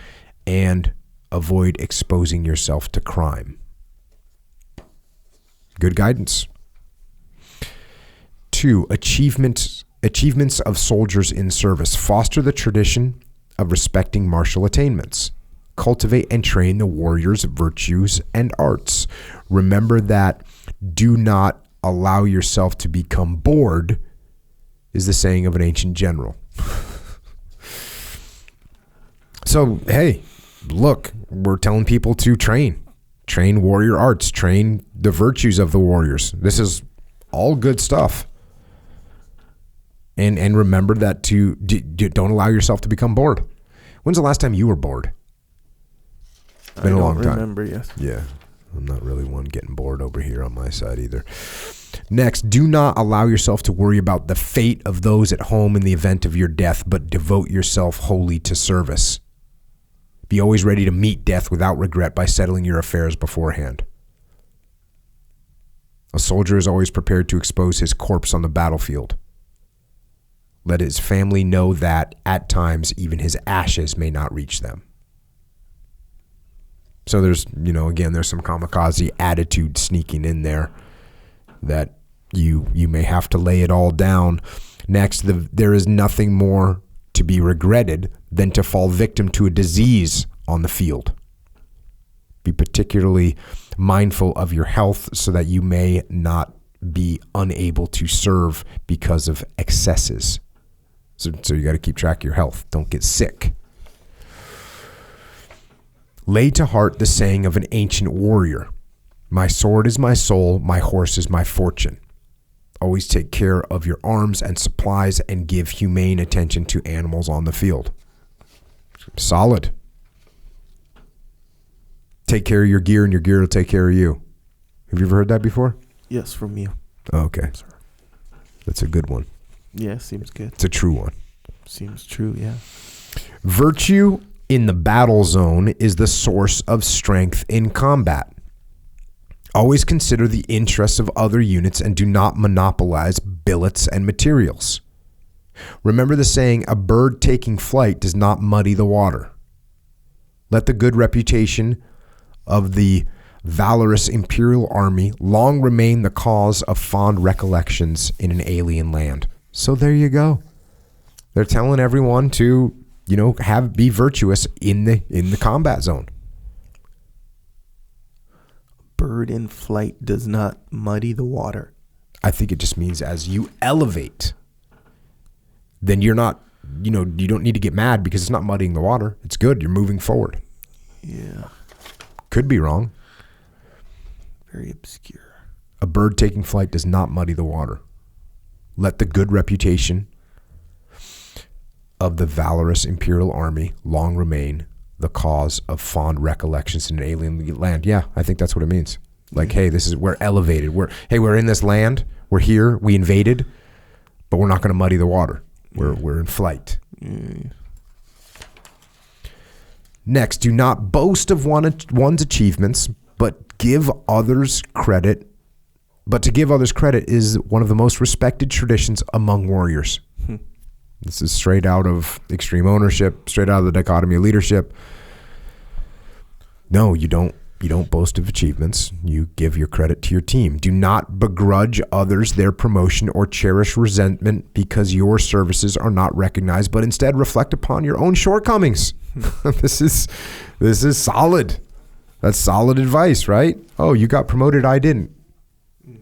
and avoid exposing yourself to crime. Good guidance. 2, achievements of soldiers in service. Foster the tradition of respecting martial attainments. Cultivate and train the warrior's virtues and arts. Remember that do not allow yourself to become bored is the saying of an ancient general. So, hey, look, we're telling people to train warrior arts, train the virtues of the warriors. This is all good stuff. And remember that don't allow yourself to become bored. When's the last time you were bored? It's been a long time. I remember, yes. Yeah, I'm not really one getting bored over here on my side either. Next, do not allow yourself to worry about the fate of those at home in the event of your death, but devote yourself wholly to service. Be always ready to meet death without regret by settling your affairs beforehand. A soldier is always prepared to expose his corpse on the battlefield. Let his family know that, at times, even his ashes may not reach them. So there's, again, there's some kamikaze attitude sneaking in there that you may have to lay it all down. Next, there is nothing more to be regretted than to fall victim to a disease on the field. Be particularly mindful of your health so that you may not be unable to serve because of excesses. So you got to keep track of your health. Don't get sick. Lay to heart the saying of an ancient warrior. My sword is my soul, my horse is my fortune. Always take care of your arms and supplies and give humane attention to animals on the field. Solid. Take care of your gear and your gear will take care of you. Have you ever heard that before? Yes, from you. Okay. That's a good one. Yeah, seems good. It's a true one. Seems true, yeah. Virtue in the battle zone is the source of strength in combat. Always consider the interests of other units and do not monopolize billets and materials. Remember the saying, a bird taking flight does not muddy the water. Let the good reputation of the valorous Imperial Army long remain the cause of fond recollections in an alien land. So there you go. They're telling everyone to, be virtuous in the combat zone. Bird in flight does not muddy the water. I think it just means as you elevate, then you're not, you don't need to get mad because it's not muddying the water. It's good. You're moving forward. Yeah. Could be wrong. Very obscure. A bird taking flight does not muddy the water. Let the good reputation of the valorous Imperial Army long remain the cause of fond recollections in an alien land. Yeah, I think that's what it means. Like, hey, we're elevated. We're in this land. We're here. We invaded, but we're not going to muddy the water. We're in flight. Next, do not boast of one's achievements, but to give others credit is one of the most respected traditions among warriors. This is straight out of Extreme Ownership, straight out of the Dichotomy of Leadership. No, you don't boast of achievements. You give your credit to your team. Do not begrudge others their promotion or cherish resentment because your services are not recognized, but instead reflect upon your own shortcomings. This is solid. That's solid advice, right? Oh, you got promoted, I didn't.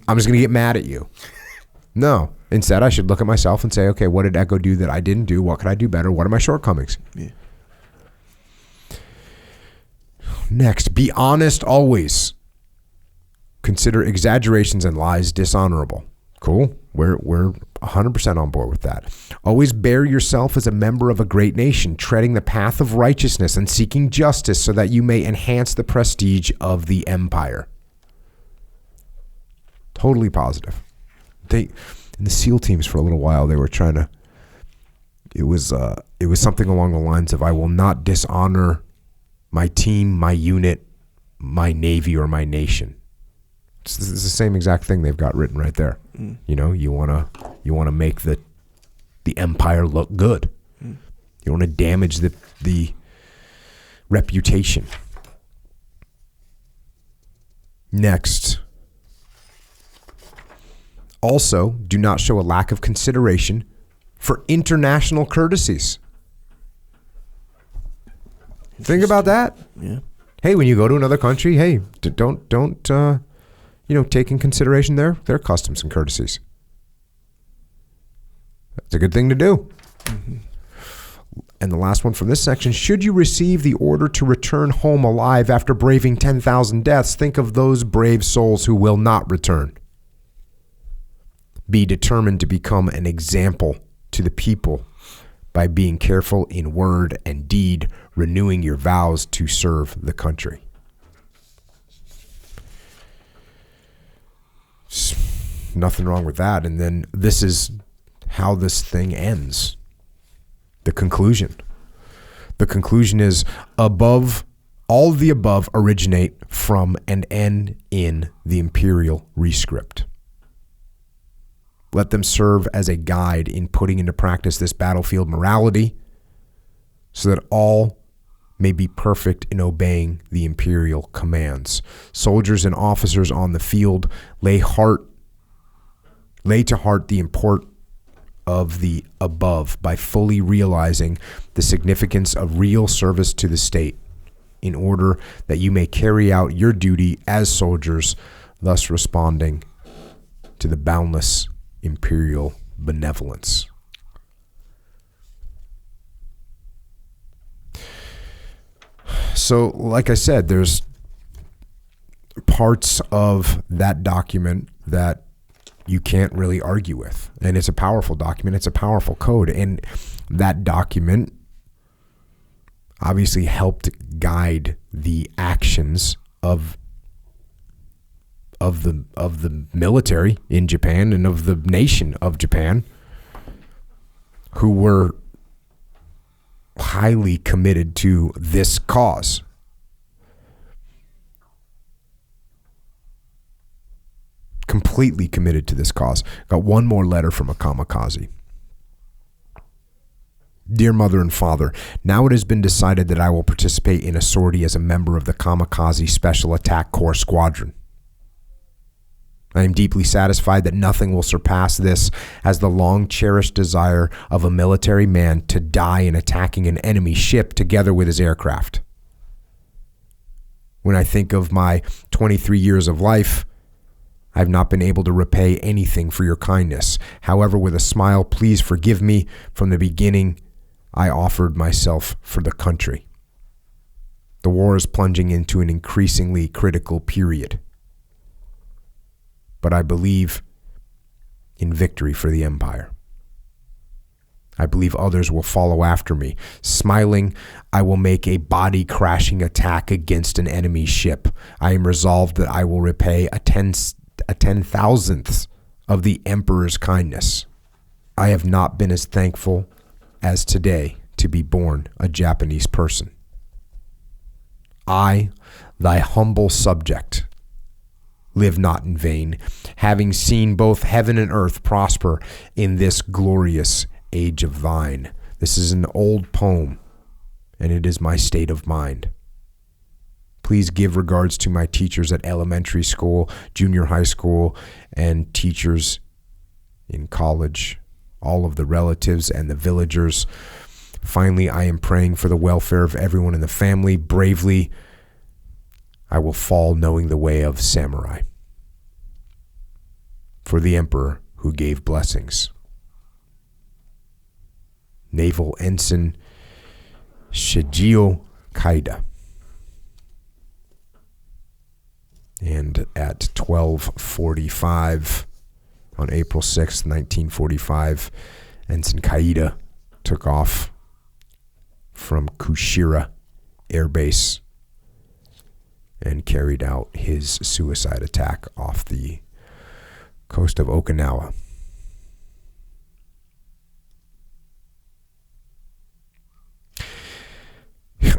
I'm just going to get mad at you. No. Instead, I should look at myself and say, okay, what did Echo do that I didn't do? What could I do better? What are my shortcomings? Yeah. Next, be honest always. Consider exaggerations and lies dishonorable. Cool. We're 100% on board with that. Always bear yourself as a member of a great nation, treading the path of righteousness and seeking justice so that you may enhance the prestige of the empire. Totally positive. In the SEAL teams for a little while, they were trying to, it was something along the lines of, I will not dishonor my team, my unit, my Navy, or my nation. It's the same exact thing they've got written right there. You know, you want to make the empire look good. You don't want to damage the reputation. Next, also, do not show a lack of consideration for international courtesies. Think about that. Yeah. Hey, when you go to another country, hey, don't take in consideration their customs and courtesies. That's a good thing to do. Mm-hmm. And the last one from this section, should you receive the order to return home alive after braving 10,000 deaths, think of those brave souls who will not return. Be determined to become an example to the people by being careful in word and deed, renewing your vows to serve the country. Nothing wrong with that. And then this is how this thing ends. The conclusion. The conclusion is all of the above originate from and end in the imperial rescript. Let them serve as a guide in putting into practice this battlefield morality so that all may be perfect in obeying the imperial commands. Soldiers and officers on the field lay to heart the import of the above by fully realizing the significance of real service to the state in order that you may carry out your duty as soldiers, thus responding to the boundless imperial benevolence. So, like I said, there's parts of that document that you can't really argue with. And it's a powerful document. It's a powerful code. And that document obviously helped guide the actions of the military in Japan and of the nation of Japan, who were highly committed to this cause. Completely committed to this cause. Got one more letter from a Kamikaze. Dear Mother and Father, now it has been decided that I will participate in a sortie as a member of the Kamikaze Special Attack Corps Squadron. I am deeply satisfied that nothing will surpass this as the long-cherished desire of a military man to die in attacking an enemy ship together with his aircraft. When I think of my 23 years of life, I have not been able to repay anything for your kindness. However, with a smile, please forgive me. From the beginning, I offered myself for the country. The war is plunging into an increasingly critical period. But I believe in victory for the empire. I believe others will follow after me. Smiling, I will make a body-crashing attack against an enemy ship. I am resolved that I will repay a 10,000th of the emperor's kindness. I have not been as thankful as today to be born a Japanese person. I, thy humble subject, live not in vain, having seen both heaven and earth prosper in this glorious age of thine. This is an old poem, and it is my state of mind. Please give regards to my teachers at elementary school, junior high school, and teachers in college, all of the relatives and the villagers. Finally, I am praying for the welfare of everyone in the family. Bravely, I will fall knowing the way of samurai. For the emperor who gave blessings. Naval Ensign Shigeo Kaida. And at 12:45 on April 6th, 1945, Ensign Kaida took off from Kushira Air Base and carried out his suicide attack off the coast of Okinawa.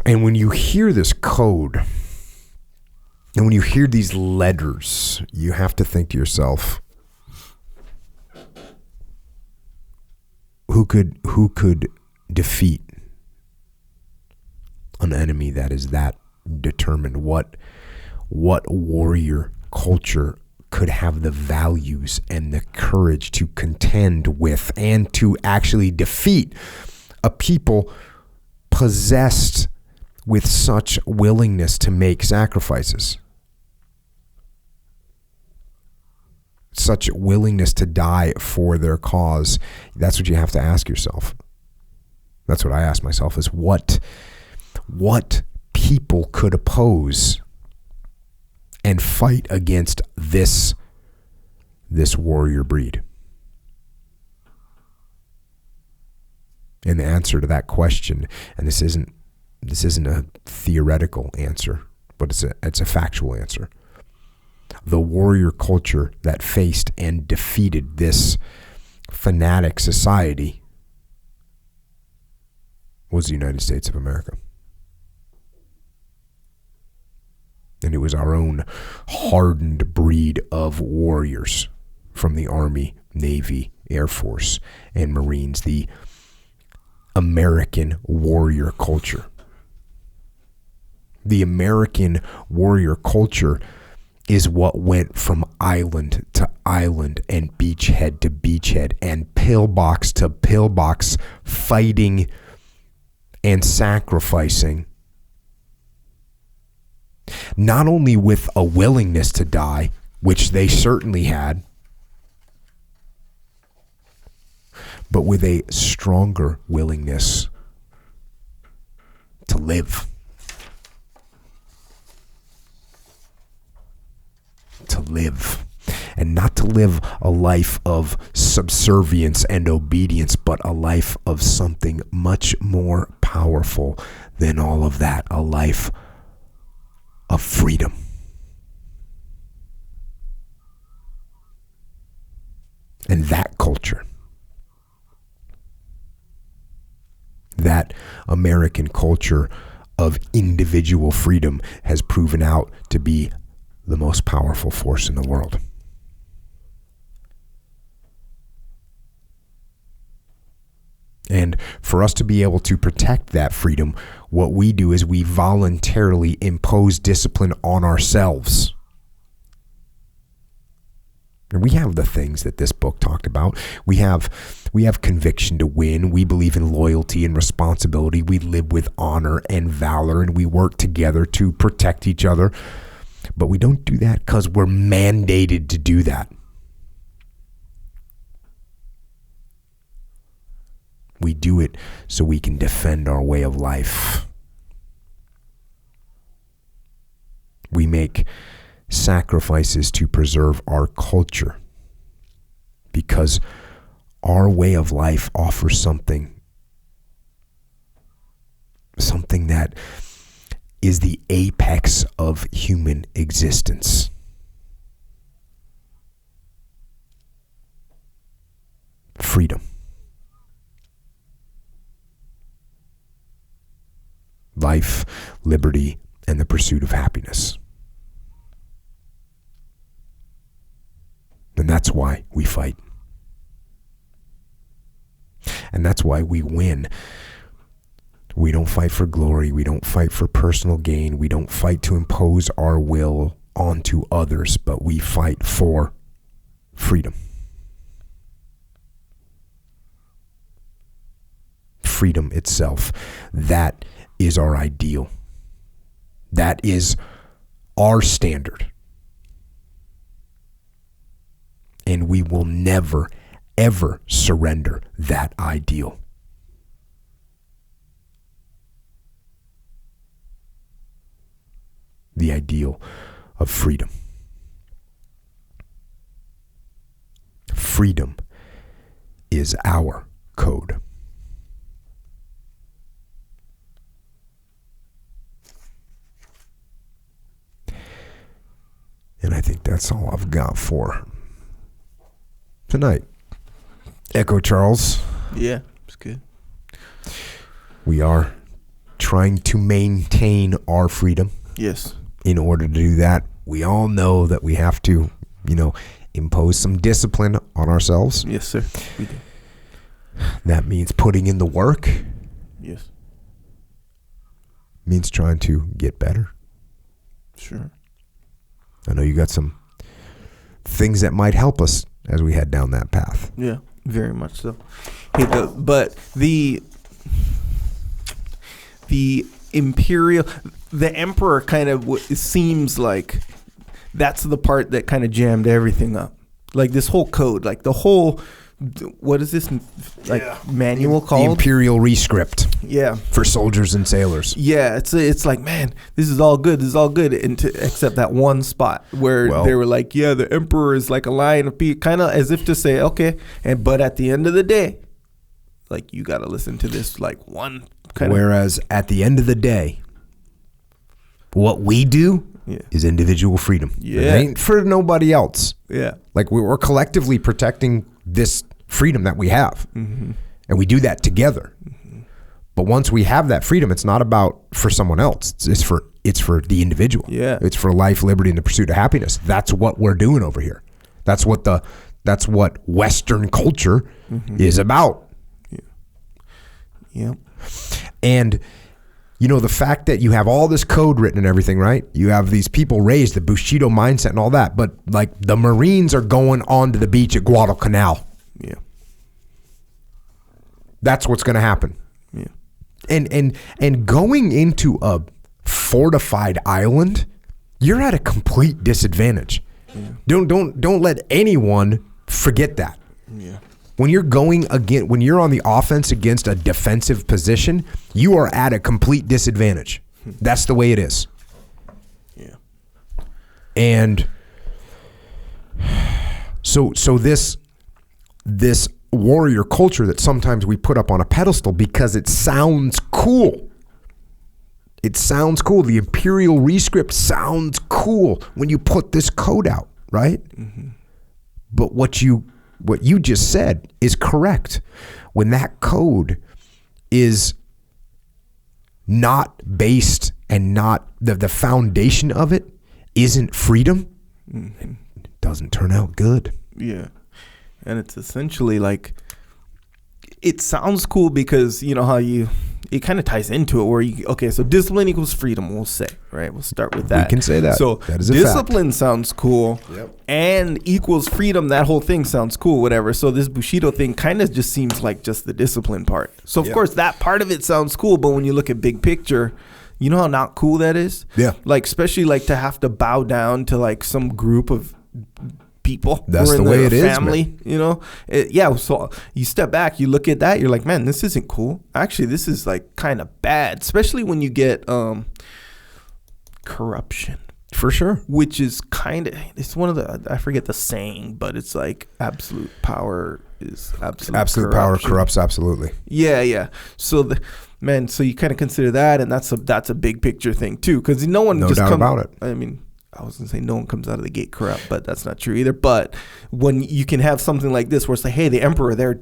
And when you hear this code, and when you hear these letters, you have to think to yourself, who could defeat an enemy that is that determined? What warrior culture could have the values and the courage to contend with and to actually defeat a people possessed with such willingness to make sacrifices, such willingness to die for their cause? That's what you have to ask yourself. That's what I ask myself, is what people could oppose and fight against this warrior breed? And the answer to that question, and this isn't a theoretical answer, but it's a factual answer. The warrior culture that faced and defeated this fanatic society was the United States of America. And it was our own hardened breed of warriors from the Army, Navy, Air Force, and Marines, the American warrior culture. The American warrior culture is what went from island to island and beachhead to beachhead and pillbox to pillbox, fighting and sacrificing, not only with a willingness to die, which they certainly had, but with a stronger willingness to live. To live. And not to live a life of subservience and obedience, but a life of something much more powerful than all of that. A life of freedom. And that culture, that American culture of individual freedom, has proven out to be the most powerful force in the world. And for us to be able to protect that freedom, what we do is we voluntarily impose discipline on ourselves. And we have the things that this book talked about. We have conviction to win. We believe in loyalty and responsibility. We live with honor and valor, and we work together to protect each other. But we don't do that because we're mandated to do that. We do it so we can defend our way of life. We make sacrifices to preserve our culture because our way of life offers something that is the apex of human existence. Freedom. Life, liberty, and the pursuit of happiness. And that's why we fight. And that's why we win. We don't fight for glory. We don't fight for personal gain. We don't fight to impose our will onto others, but we fight for freedom. Freedom itself. That is our ideal. That is our standard. And we will never, ever surrender that ideal. The ideal of freedom. Freedom is our code. And I think that's all I've got for tonight. Echo Charles. Yeah, it's good. We are trying to maintain our freedom. Yes. In order to do that, we all know that we have to, impose some discipline on ourselves. Yes, sir. We do. That means putting in the work. Yes. Means trying to get better. Sure. I know you got some things that might help us as we head down that path. Yeah, very much so. Hey, but the emperor kind of it seems like that's the part that kind of jammed everything up. Like this whole code, like the whole, what is this manual called? The imperial rescript. Yeah. For soldiers and sailors. Yeah, it's like, man, this is all good, except that one spot where they were like, yeah, the emperor is like a lion of peace, kind of as if to say, okay, but at the end of the day, like you got to listen to this like one kind of. Whereas at the end of the day, what we do is individual freedom. Yeah. It ain't for nobody else. Yeah. Like we're collectively protecting this freedom that we have. Mm-hmm. And we do that together. Mm-hmm. But once we have that freedom, it's not about for someone else. It's for the individual. Yeah. It's for life, liberty, and the pursuit of happiness. That's what we're doing over here. That's what Western culture is about. Yeah. Yep. And the fact that you have all this code written and everything, right? You have these people raised, the Bushido mindset and all that, but like the Marines are going onto the beach at Guadalcanal. Yeah. That's what's going to happen. Yeah. And going into a fortified island, you're at a complete disadvantage. Yeah. Don't let anyone forget that. Yeah. When you're when you're on the offense against a defensive position, you are at a complete disadvantage. That's the way it is. Yeah. And so this warrior culture that sometimes we put up on a pedestal because it sounds cool. It sounds cool. The imperial rescript sounds cool when you put this code out, right? Mm-hmm. But what you just said is correct. When that code is not based and not the foundation of it isn't freedom, it doesn't turn out good. Yeah. And it's essentially like, it sounds cool because you know how it kind of ties into it where so discipline equals freedom, we'll say, right? We'll start with that. We can say that. So that is a discipline fact. Sounds cool. Yep. And equals freedom, that whole thing sounds cool, whatever. So this Bushido thing kind of just seems like just the discipline part. So of course that part of it sounds cool, but when you look at big picture, you know how not cool that is? Yeah. Like especially like to have to bow down to like some group of people. That's the way it is, family, so you step back, you look at that, you're like, man, this isn't cool. Actually, this is like kind of bad, especially when you get corruption. For sure. Which is kind of, it's one of the, I forget the saying, but it's like absolute power is absolute power corrupts absolutely. Yeah. So so you kind of consider that, and that's a big picture thing too, because no one no just doubt about it. I mean, I was gonna say no one comes out of the gate corrupt, but that's not true either. But when you can have something like this, where it's like, hey, the emperor, they're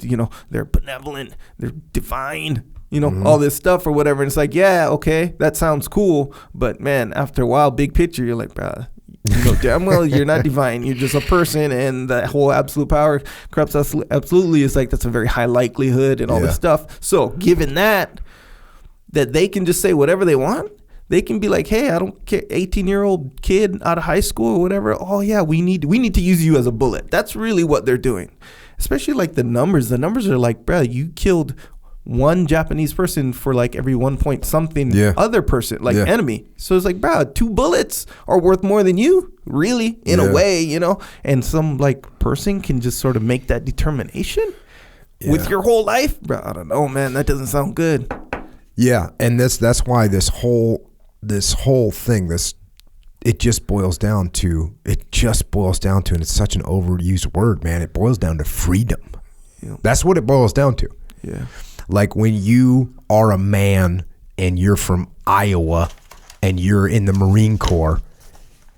benevolent, they're divine, all this stuff or whatever. And it's like, yeah, okay, that sounds cool, but man, after a while, big picture, you're like, bro, damn well you're not divine. You're just a person, and that whole absolute power corrupts us. Absolutely, is like that's a very high likelihood and all this stuff. So given that they can just say whatever they want. They can be like, hey, I don't care, 18-year-old kid out of high school or whatever. Oh yeah, we need to use you as a bullet. That's really what they're doing. Especially like the numbers. The numbers are like, bro, you killed one Japanese person for like every 1 point something other person, like enemy. So it's like, bro, 2 bullets are worth more than you, really, in a way, And some like person can just sort of make that determination with your whole life, bro. I don't know, man. That doesn't sound good. Yeah, and that's why this whole thing, it just boils down to, and it's such an overused word, man. It boils down to freedom. Yeah. That's what it boils down to. Yeah. Like when you are a man and you're from Iowa and you're in the Marine Corps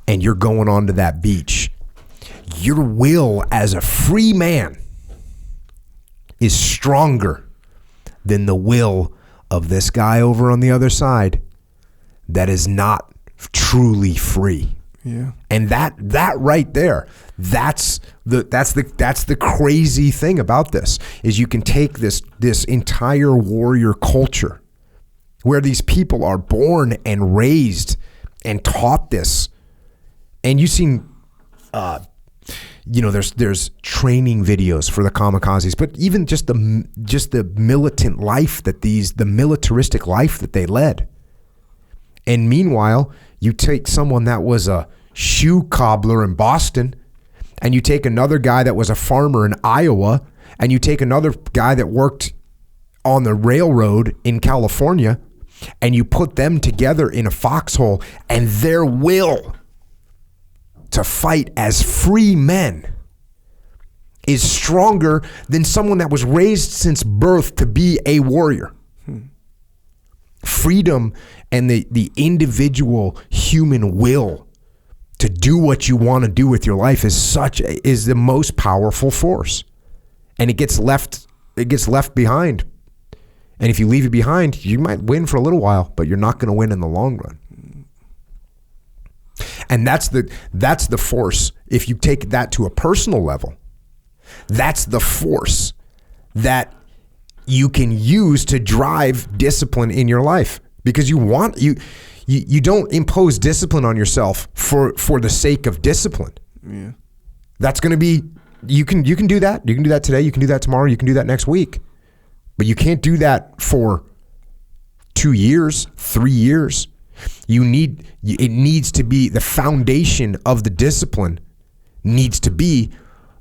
and you're going onto that beach, your will as a free man is stronger than the will of this guy over on the other side that is not truly free. Yeah. And that right there, that's the crazy thing about this, is you can take this entire warrior culture where these people are born and raised and taught this. And you've seen there's training videos for the kamikazes, but even just the militant life the militaristic life that they led. And meanwhile, you take someone that was a shoe cobbler in Boston, and you take another guy that was a farmer in Iowa, and you take another guy that worked on the railroad in California, and you put them together in a foxhole, and their will to fight as free men is stronger than someone that was raised since birth to be a warrior. Freedom and the individual human will to do what you want to do with your life is the most powerful force. And it gets left behind. And if you leave it behind, you might win for a little while, but you're not going to win in the long run. And that's the force. If you take that to a personal level, that's the force that you can use to drive discipline in your life, because you don't impose discipline on yourself for the sake of discipline. Yeah. That's going to be, you can do that. You can do that today. You can do that tomorrow. You can do that next week, but you can't do that for 2 years, 3 years. It needs to be, the foundation of the discipline needs to be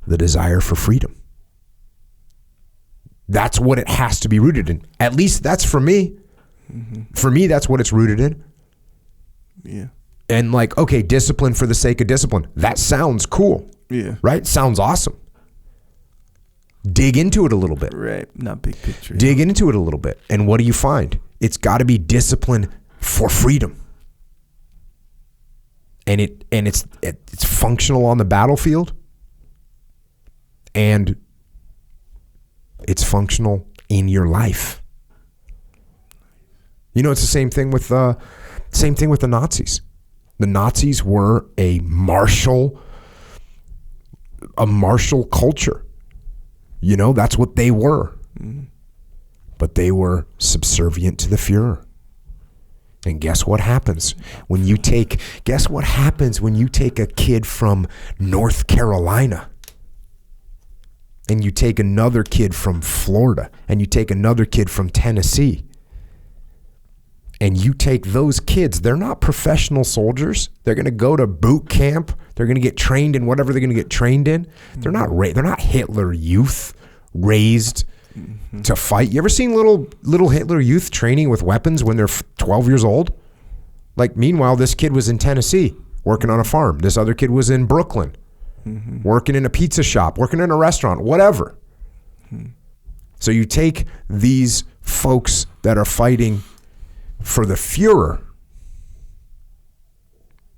the desire for freedom. That's what it has to be rooted in. At least that's for me. Mm-hmm. For me, that's what it's rooted in. Yeah. And like, okay, discipline for the sake of discipline. That sounds cool. Yeah. Right? Sounds awesome. Dig into it a little bit. Right. Not big picture. Dig into it a little bit. And what do you find? It's got to be discipline for freedom. And it's functional on the battlefield, and it's functional in your life. It's the same thing with the Nazis. The Nazis were a martial culture. That's what they were. Mm-hmm. But they were subservient to the Fuhrer. And guess what happens when you take a kid from North Carolina, and you take another kid from Florida, and you take another kid from Tennessee, and you take those kids? They're not professional soldiers. They're going to go to boot camp. They're going to get trained in whatever they're going to get trained in. They're not Hitler youth raised to fight. You ever seen little Hitler youth training with weapons when they're 12 years old? Like, meanwhile, this kid was in Tennessee working on a farm. This other kid was in Brooklyn working in a pizza shop, working in a restaurant, whatever. So you take these folks that are fighting for the Fuhrer,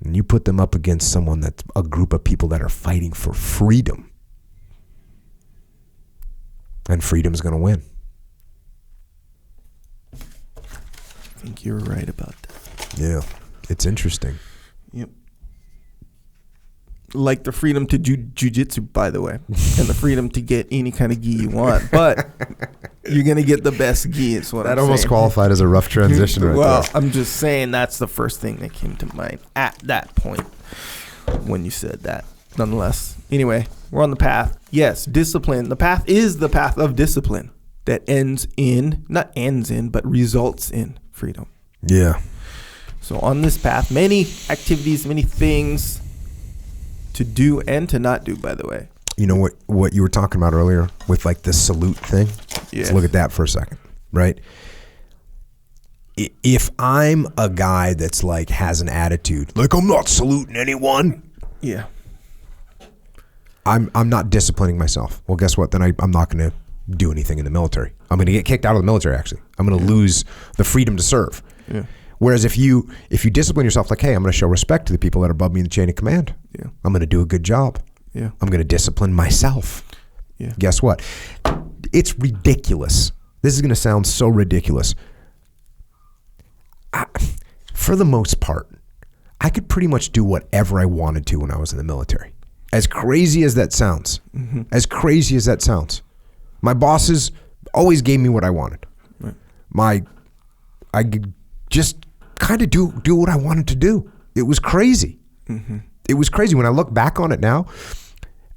and you put them up against someone that's a group of people that are fighting for freedom, and freedom's going to win. I think you're right about that. Yeah, it's interesting. Yep. Like the freedom to do jujitsu, by the way, and the freedom to get any kind of gi you want, but you're gonna get the best gi. Is what That I'm almost saying. qualified as a rough transition, right Well, there. I'm just saying that's the first thing that came to mind at that point when you said that. Nonetheless, anyway, we're on the path. Yes, discipline. The path is the path of discipline that not ends in, but results in freedom. Yeah. So on this path, many activities, many things to do and to not do, by the way. You know what you were talking about earlier with like the salute thing? Yes. Let's look at that for a second, right? If I'm a guy that's like has an attitude, like I'm not saluting anyone. Yeah. I'm not disciplining myself. Well, guess what? Then I'm not going to do anything in the military. I'm going to get kicked out of the military, actually. I'm going to lose the freedom to serve. Yeah. Whereas if you discipline yourself, like, hey, I'm going to show respect to the people that are above me in the chain of command. Yeah. I'm going to do a good job. Yeah. I'm going to discipline myself. Yeah. Guess what? It's ridiculous. This is going to sound so ridiculous. For the most part, I could pretty much do whatever I wanted to when I was in the military. As crazy as that sounds, my bosses always gave me what I wanted. Right. I could just kind of do what I wanted to do. It was crazy. Mm-hmm. It was crazy when I look back on it now.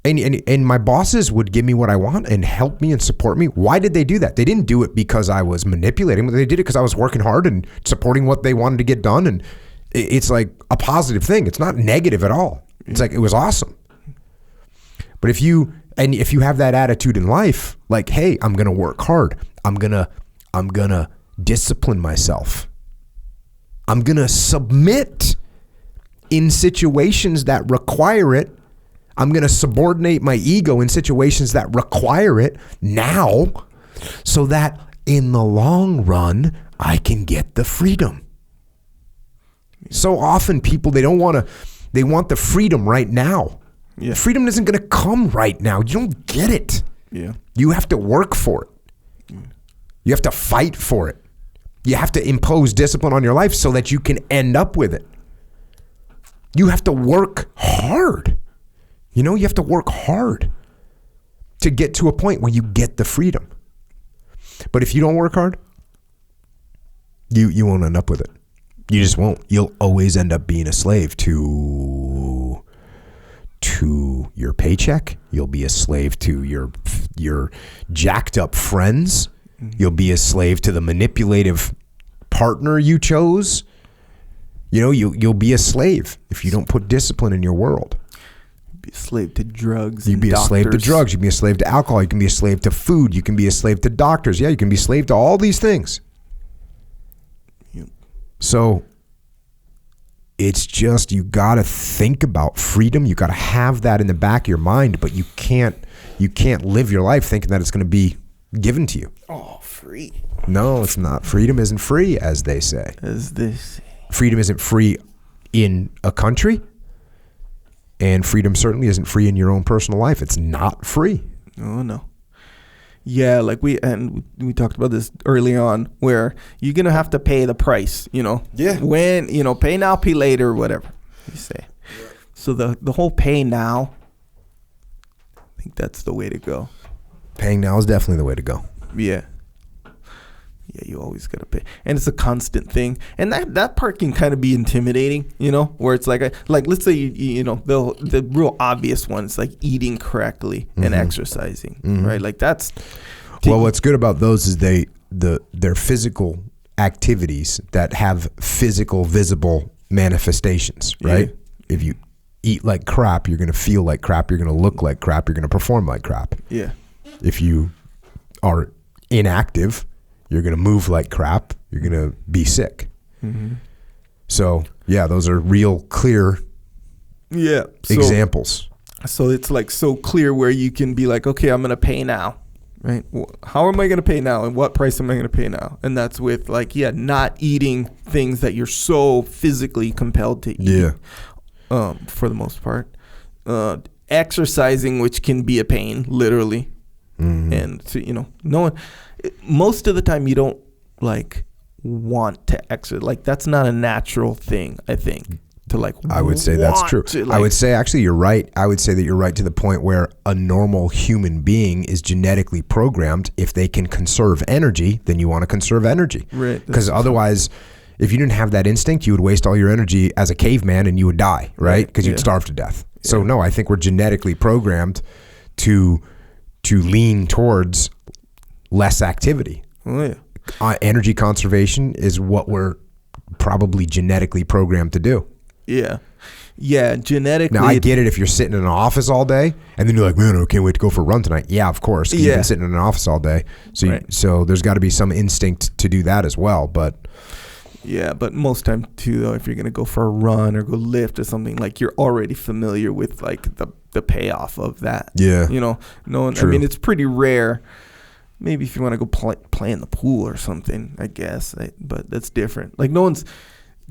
And my bosses would give me what I want and help me and support me. Why did they do that? They didn't do it because I was manipulating. They did it because I was working hard and supporting what they wanted to get done. And it's like a positive thing. It's not negative at all. It's like, it was awesome. But if you have that attitude in life, like, hey, I'm going to work hard. I'm going to discipline myself. I'm going to submit in situations that require it. I'm going to subordinate my ego in situations that require it now so that in the long run, I can get the freedom. So often people, they want the freedom right now. Yeah. Freedom isn't going to come right now. You don't get it. Yeah. You have to work for it. You have to fight for it. You have to impose discipline on your life so that you can end up with it. You have to work hard. You have to work hard to get to a point where you get the freedom. But if you don't work hard, you won't end up with it. You just won't. You'll always end up being a slave to your paycheck. You'll be a slave to your jacked up friends. You'll be a slave to the manipulative partner you chose. You'll be a slave if you don't put discipline in your world. Be a slave to drugs. You'd be a slave to drugs. You can be a slave to alcohol. You can be a slave to food. You can be a slave to doctors. Yeah, you can be a slave to all these things. Yep. So it's just, you got to think about freedom. You got to have that in the back of your mind, but you can't live your life thinking that it's going to be given to you. Oh, free. No, it's not. Freedom isn't free, as they say. Freedom isn't free in a country, and freedom certainly isn't free in your own personal life. It's not free. Oh, no. Yeah, like we talked about this early on, where you're going to have to pay the price, Yeah. When, pay now, pay later, whatever you say. Yeah. So the whole pay now, I think that's the way to go. Paying now is definitely the way to go. Yeah. Yeah, you always got to pay. And it's a constant thing. And that part can kind of be intimidating, where it's like let's say, the real obvious ones, like eating correctly and exercising, right? Like that's. Well, what's good about those is they're physical activities that have physical, visible manifestations, right? Yeah. If you eat like crap, you're going to feel like crap. You're going to look like crap. You're going to perform like crap. Yeah. If you are inactive, you're going to move like crap. You're going to be sick. Mm-hmm. So, yeah, those are real clear examples. So it's like so clear where you can be like, okay, I'm going to pay now, right? How am I going to pay now? And what price am I going to pay now? And that's with not eating things that you're so physically compelled to eat. Yeah. for the most part. Exercising, which can be a pain, literally. And so, no one, most of the time you don't like want to exercise. Like that's not a natural thing, I think. To like, I would say that's true. I would say actually you're right. I would say that you're right to the point where a normal human being is genetically programmed. If they can conserve energy, then you want to conserve energy. Right. Because otherwise, if you didn't have that instinct, you would waste all your energy as a caveman and you would die, right? Because you'd starve to death. Yeah. So no, I think we're genetically programmed to lean towards less activity. Oh yeah. Energy conservation is what we're probably genetically programmed to do. Yeah. Yeah, genetically. Now, I get it if you're sitting in an office all day and then you're like, man, I can't wait to go for a run tonight. Yeah, of course. You've been sitting in an office all day. So, so there's got to be some instinct to do that as well. But yeah, but most time too, though, if you're going to go for a run or go lift or something, like you're already familiar with like the payoff of that. Yeah. No one, I mean, it's pretty rare. Maybe if you want to go play in the pool or something, I guess. But that's different. Like no one's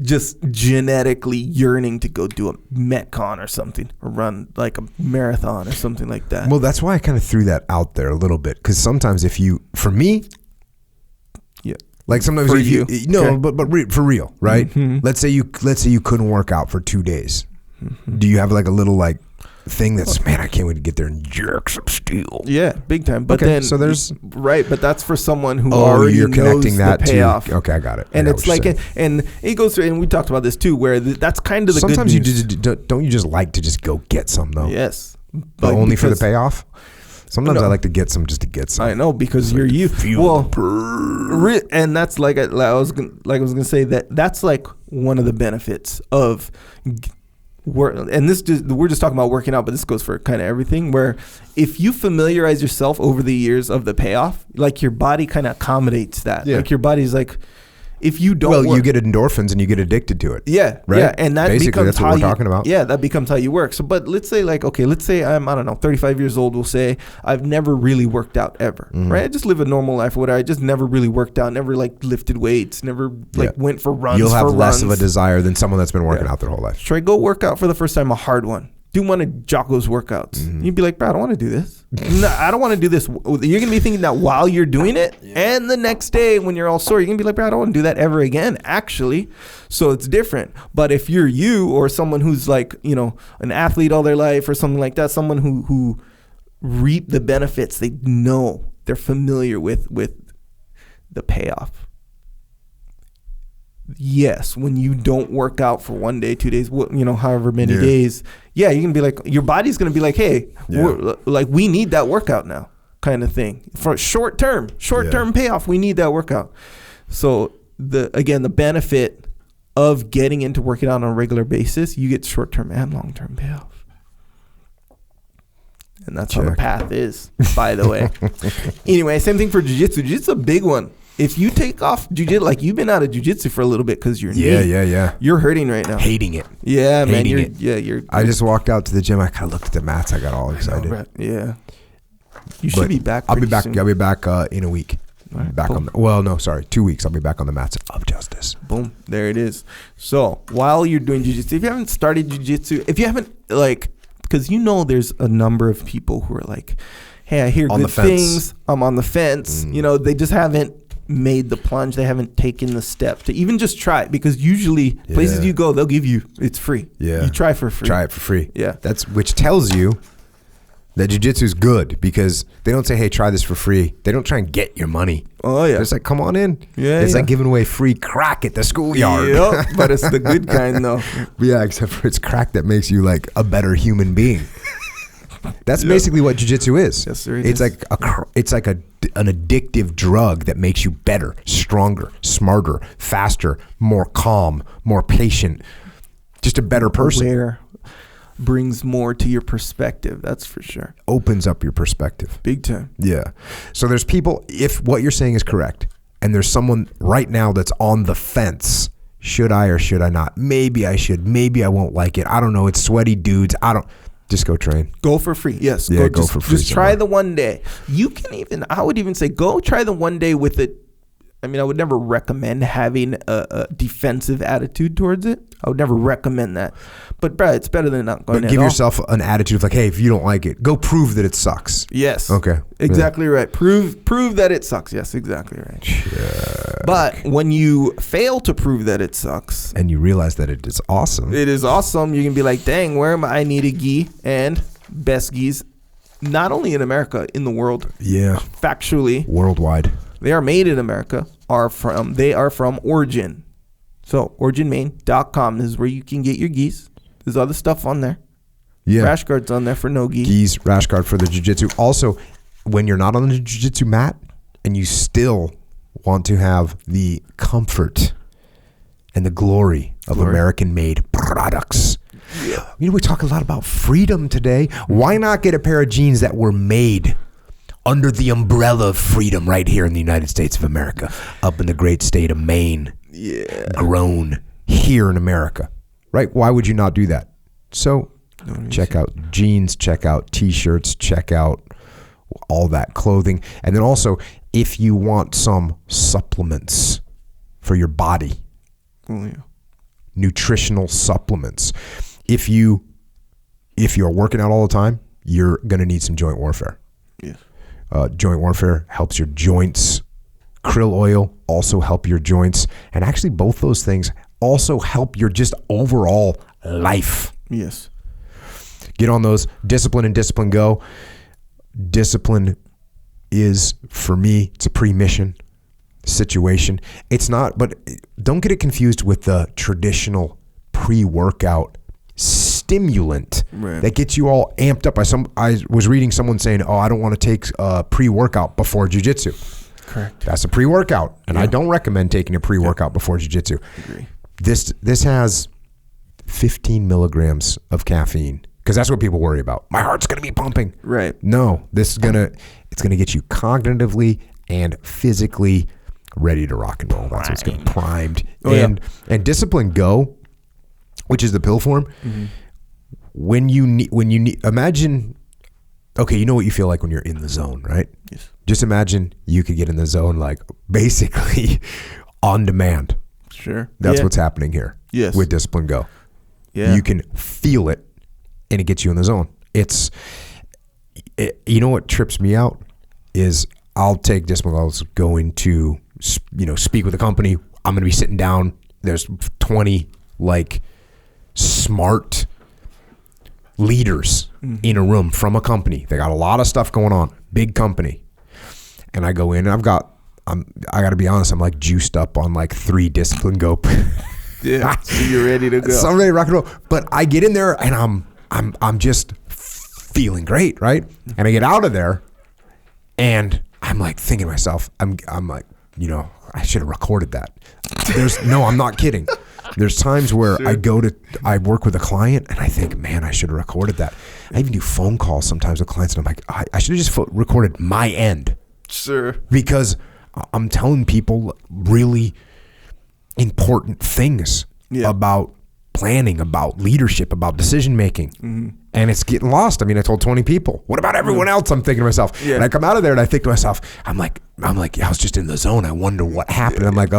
just genetically yearning to go do a Metcon or something, or run like a marathon or something like that. Well, that's why I kind of threw that out there a little bit, because sometimes for me, yeah, like sometimes for but for real, right? Mm-hmm. Let's say you couldn't work out for 2 days. Mm-hmm. Do you have like a little like thing that's, man, I can't wait to get there and jerk some steel? Yeah, big time. But then, so there's but that's for someone who already you're connecting knows that the payoff. Okay, I got it. And it's like, and it goes through, and we talked about this too, where that's kind of the sometimes good news. don't you just like to just go get some though? Yes, but only for the payoff. Sometimes I like to get some just to get some. I know, because you're you. And that's like I was gonna say that's like one of the benefits of work. And we're just talking about working out, but this goes for kind of everything. Where if you familiarize yourself over the years of the payoff, like your body kind of accommodates that. Yeah. Like your body's like, if you don't you get endorphins and you get addicted to it. Yeah. Right? Yeah. And that basically becomes that's what we're talking about. Yeah, that becomes how you work. So but let's say I'm, I don't know, 35 years old, we'll say I've never really worked out ever. Mm-hmm. Right? I just live a normal life or whatever. I just never really worked out, never like lifted weights, never went for runs. You'll have less of a desire than someone that's been working out their whole life. Try go work out for the first time, a hard one. Do one of Jocko's workouts. Mm-hmm. You'd be like, bro, I don't want to do this. No, I don't want to do this. You're going to be thinking that while you're doing it. Yeah. And the next day when you're all sore, you're going to be like, bro, I don't want to do that ever again, actually. So it's different. But if you're you or someone who's like, an athlete all their life or something like that, someone who reap the benefits, they know, they're familiar with the payoff. Yes, when you don't work out for 1 day, 2 days, however many days, you can be like, your body's going to be like, hey, we need that workout now, kind of thing. For short term payoff, we need that workout. So the benefit of getting into working out on a regular basis, you get short term and long term payoff. And that's how the path is, by the way. Anyway, same thing for jiu-jitsu. Jiu-jitsu is a big one. If you take off jiu-jitsu, like you've been out of jiu-jitsu for a little bit because you're you're hurting right now. Hating it. Yeah, man. You're I just walked out to the gym. I kind of looked at the mats. I got all excited. Yeah. You should be back. I'll be back. Soon. I'll be back in a week. Right, back on. 2 weeks. I'll be back on the mats of justice. Boom. There it is. So while you're doing jiu-jitsu, if you haven't started jiu-jitsu, if you haven't because there's a number of people who are like, hey, I hear good things. I'm on the fence. They just haven't made the plunge. They haven't taken the step to even just try it, because usually places you go, they'll give you, it's free. Yeah. You try for free. Try it for free. Yeah. Which tells you that jiu-jitsu is good, because they don't say, hey, try this for free. They don't try and get your money. Oh, yeah. They're just like, come on in. Yeah. It's like giving away free crack at the schoolyard. Yep. But it's the good kind, though. Yeah, except for it's crack that makes you like a better human being. That's basically what jiu-jitsu is. Yes, sir. It's like an addictive drug that makes you better, stronger, smarter, faster, more calm, more patient, just a better person. Aware, brings more to your perspective, that's for sure. Opens up your perspective. Big time. Yeah. So there's people, if what you're saying is correct, and there's someone right now that's on the fence, should I or should I not? Maybe I should. Maybe I won't like it. I don't know. It's sweaty dudes. Just go train. Go for free. Yes. Yeah, go for free. Just try the 1 day. You can I would even say, go try the 1 day with it. I mean, I would never recommend having a defensive attitude towards it. I would never recommend that. But, bro, it's better than not going But at give all. yourself an attitude of like, hey, if you don't like it, go prove that it sucks. Yes. Okay. Exactly right. Prove that it sucks. Yes, exactly right. Check. But when you fail to prove that it sucks, And you realize that it is awesome. it is awesome. You can be like, dang, where am I? I need a gi. And best gis, not only in America, in the world. Yeah. Factually, Worldwide. they are made in America. They are from Origin. So originmain.com is where you can get your gis. There's other stuff on there. Yeah. Rash guards on there for no gi. Gis, rash guard for the jiu-jitsu. Also, when you're not on the jiu-jitsu mat and you still want to have the comfort and the glory of American-made products. Yeah. You know, we talk a lot about freedom today. Why not get a pair of jeans that were made under the umbrella of freedom right here in the United States of America, up in the great state of Maine, grown here in America, right? Why would you not do that? So check out jeans, check out t-shirts, check out all that clothing. And then also, if you want some supplements for your body, nutritional supplements, if you're working out all the time, you're going to need some joint warfare. Yes. Joint warfare helps your joints. Krill oil also help your joints. And actually both those things also help your just overall life. Yes. Get on those. Discipline and Discipline Go. Discipline is, for me, it's a pre-mission situation. It's not, but don't get it confused with the traditional pre-workout stimulant that gets you all amped up. I was reading someone saying, "Oh, I don't want to take pre-workout before jiu-jitsu." Correct. That's a pre-workout, and I don't recommend taking a pre-workout before jiu-jitsu. Agree. This has 15 milligrams of caffeine because that's what people worry about. My heart's gonna be pumping. Right. No, it's gonna get you cognitively and physically ready to rock and roll. That's what's going to primed. And Discipline Go, which is the pill form. Mm-hmm. When you need, imagine. Okay, you know what you feel like when you're in the zone, right? Yes. Just imagine you could get in the zone like basically on demand. Sure. That's what's happening here. Yes. With Discipline Go. Yeah. You can feel it, and it gets you in the zone. You know what trips me out is I'll take Discipline Go. I was going to speak with a company. I'm going to be sitting down. There's 20 like smart leaders in a room from a company. They got a lot of stuff going on. Big company. And I go in and I got to be honest, I'm like juiced up on like 3 Discipline Go. Yeah. So you're ready to go. So I'm ready to rock and roll. But I get in there and I'm just feeling great, right? And I get out of there and I'm like thinking to myself, I'm like, I should have recorded that. I'm not kidding. There's times where I work with a client and I think, man, I should have recorded that. I even do phone calls sometimes with clients and I'm like, I should have just recorded my end. Sure. Because I'm telling people really important things about planning, about leadership, about decision making. Mm-hmm. And it's getting lost. I mean, I told 20 people. What about everyone else? I'm thinking to myself. Yeah. And I come out of there and I think to myself, I'm like, I was just in the zone. I wonder what happened. Yeah, I'm like,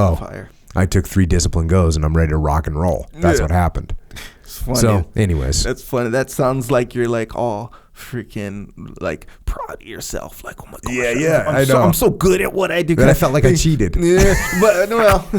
I took 3 Discipline Goes and I'm ready to rock and roll. That's what happened. It's funny. So anyways. That's funny. That sounds like you're like all freaking like proud of yourself. Like, oh my gosh. Yeah. I know. I'm so good at what I do. But I felt like I cheated. Yeah. But well,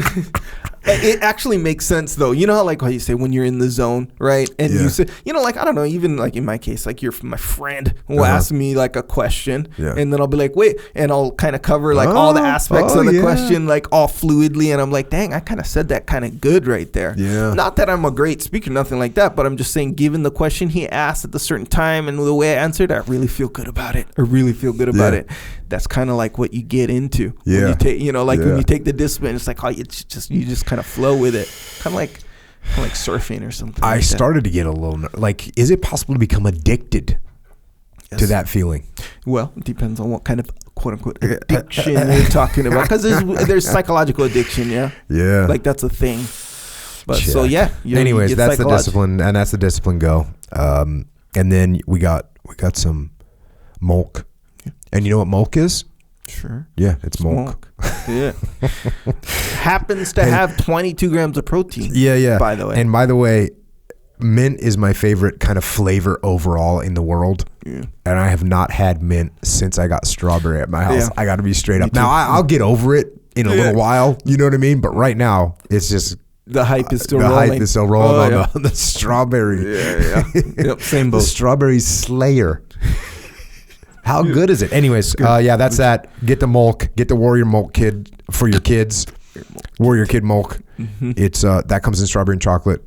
it actually makes sense though. You know how you say when you're in the zone, right? And you say, like, I don't know, even like in my case, like my friend will ask me like a question and then I'll be like, wait, and I'll kind of cover like all the aspects of the question, like all fluidly. And I'm like, dang, I kind of said that kind of good right there. Yeah. Not that I'm a great speaker, nothing like that, but I'm just saying, given the question he asked at the certain time and the way I answered, I really feel good about it. It. That's kind of like what you get into. Yeah. When you take, when you take the discipline, it's like, you just kind of flow with it. Kind of like surfing or something. I started to get a little, like, is it possible to become addicted to that feeling? Well, it depends on what kind of quote unquote addiction you're talking about. Because there's psychological addiction. Yeah. Yeah. Like that's a thing. But so yeah. Anyways, that's the discipline, and that's the Discipline Go. And then we got some Molk. And you know what Molk is? Sure. Yeah, it's Molk. Yeah. Happens to have 22 grams of protein. Yeah. By the way. And by the way, mint is my favorite kind of flavor overall in the world. Yeah. And I have not had mint since I got strawberry at my house. Yeah. I got to be straight up. Me too. Now, I'll get over it in a little while. You know what I mean? But right now, it's just... The hype is still the rolling. hype is still rolling Oh, on the strawberry. Yeah. Yep, same boat. The strawberry slayer. How good is it? Anyways, that's that. Get the Mulk. Get the Warrior Mulk kid for your kids. Warrior Kid Mulk. Mm-hmm. It's that comes in strawberry and chocolate.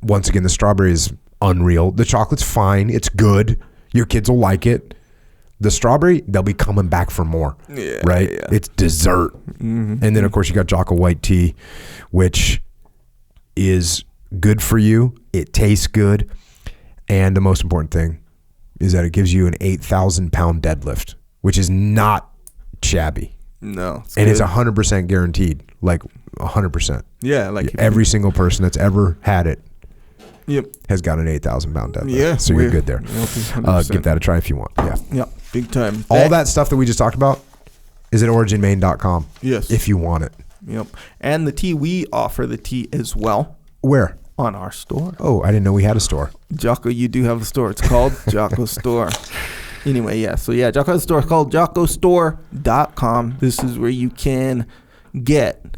Once again, the strawberry is unreal. The chocolate's fine. It's good. Your kids will like it. The strawberry, they'll be coming back for more. Yeah, right? yeah. It's dessert. Mm-hmm. And then, of course, you got Jocko white tea, which is good for you. It tastes good. And the most important thing is that it gives you an 8,000 pound deadlift, which is not shabby. No. And it's 100% guaranteed. Like 100%. Yeah. Like every single person that's ever had it Yep. has got an 8,000 pound deadlift. Yeah. So you're good there. Yep, give that a try if you want. Yeah. Yep. Big time. All that stuff that we just talked about is at originmain.com. Yes. If you want it. Yep. And the tea, we offer the tea as well. Where? On our store. Oh, I didn't know we had a store. Jocko, you do have a store. It's called Jocko Store. Anyway, yeah. So, yeah, Jocko has a store called jockostore.com. This is where you can get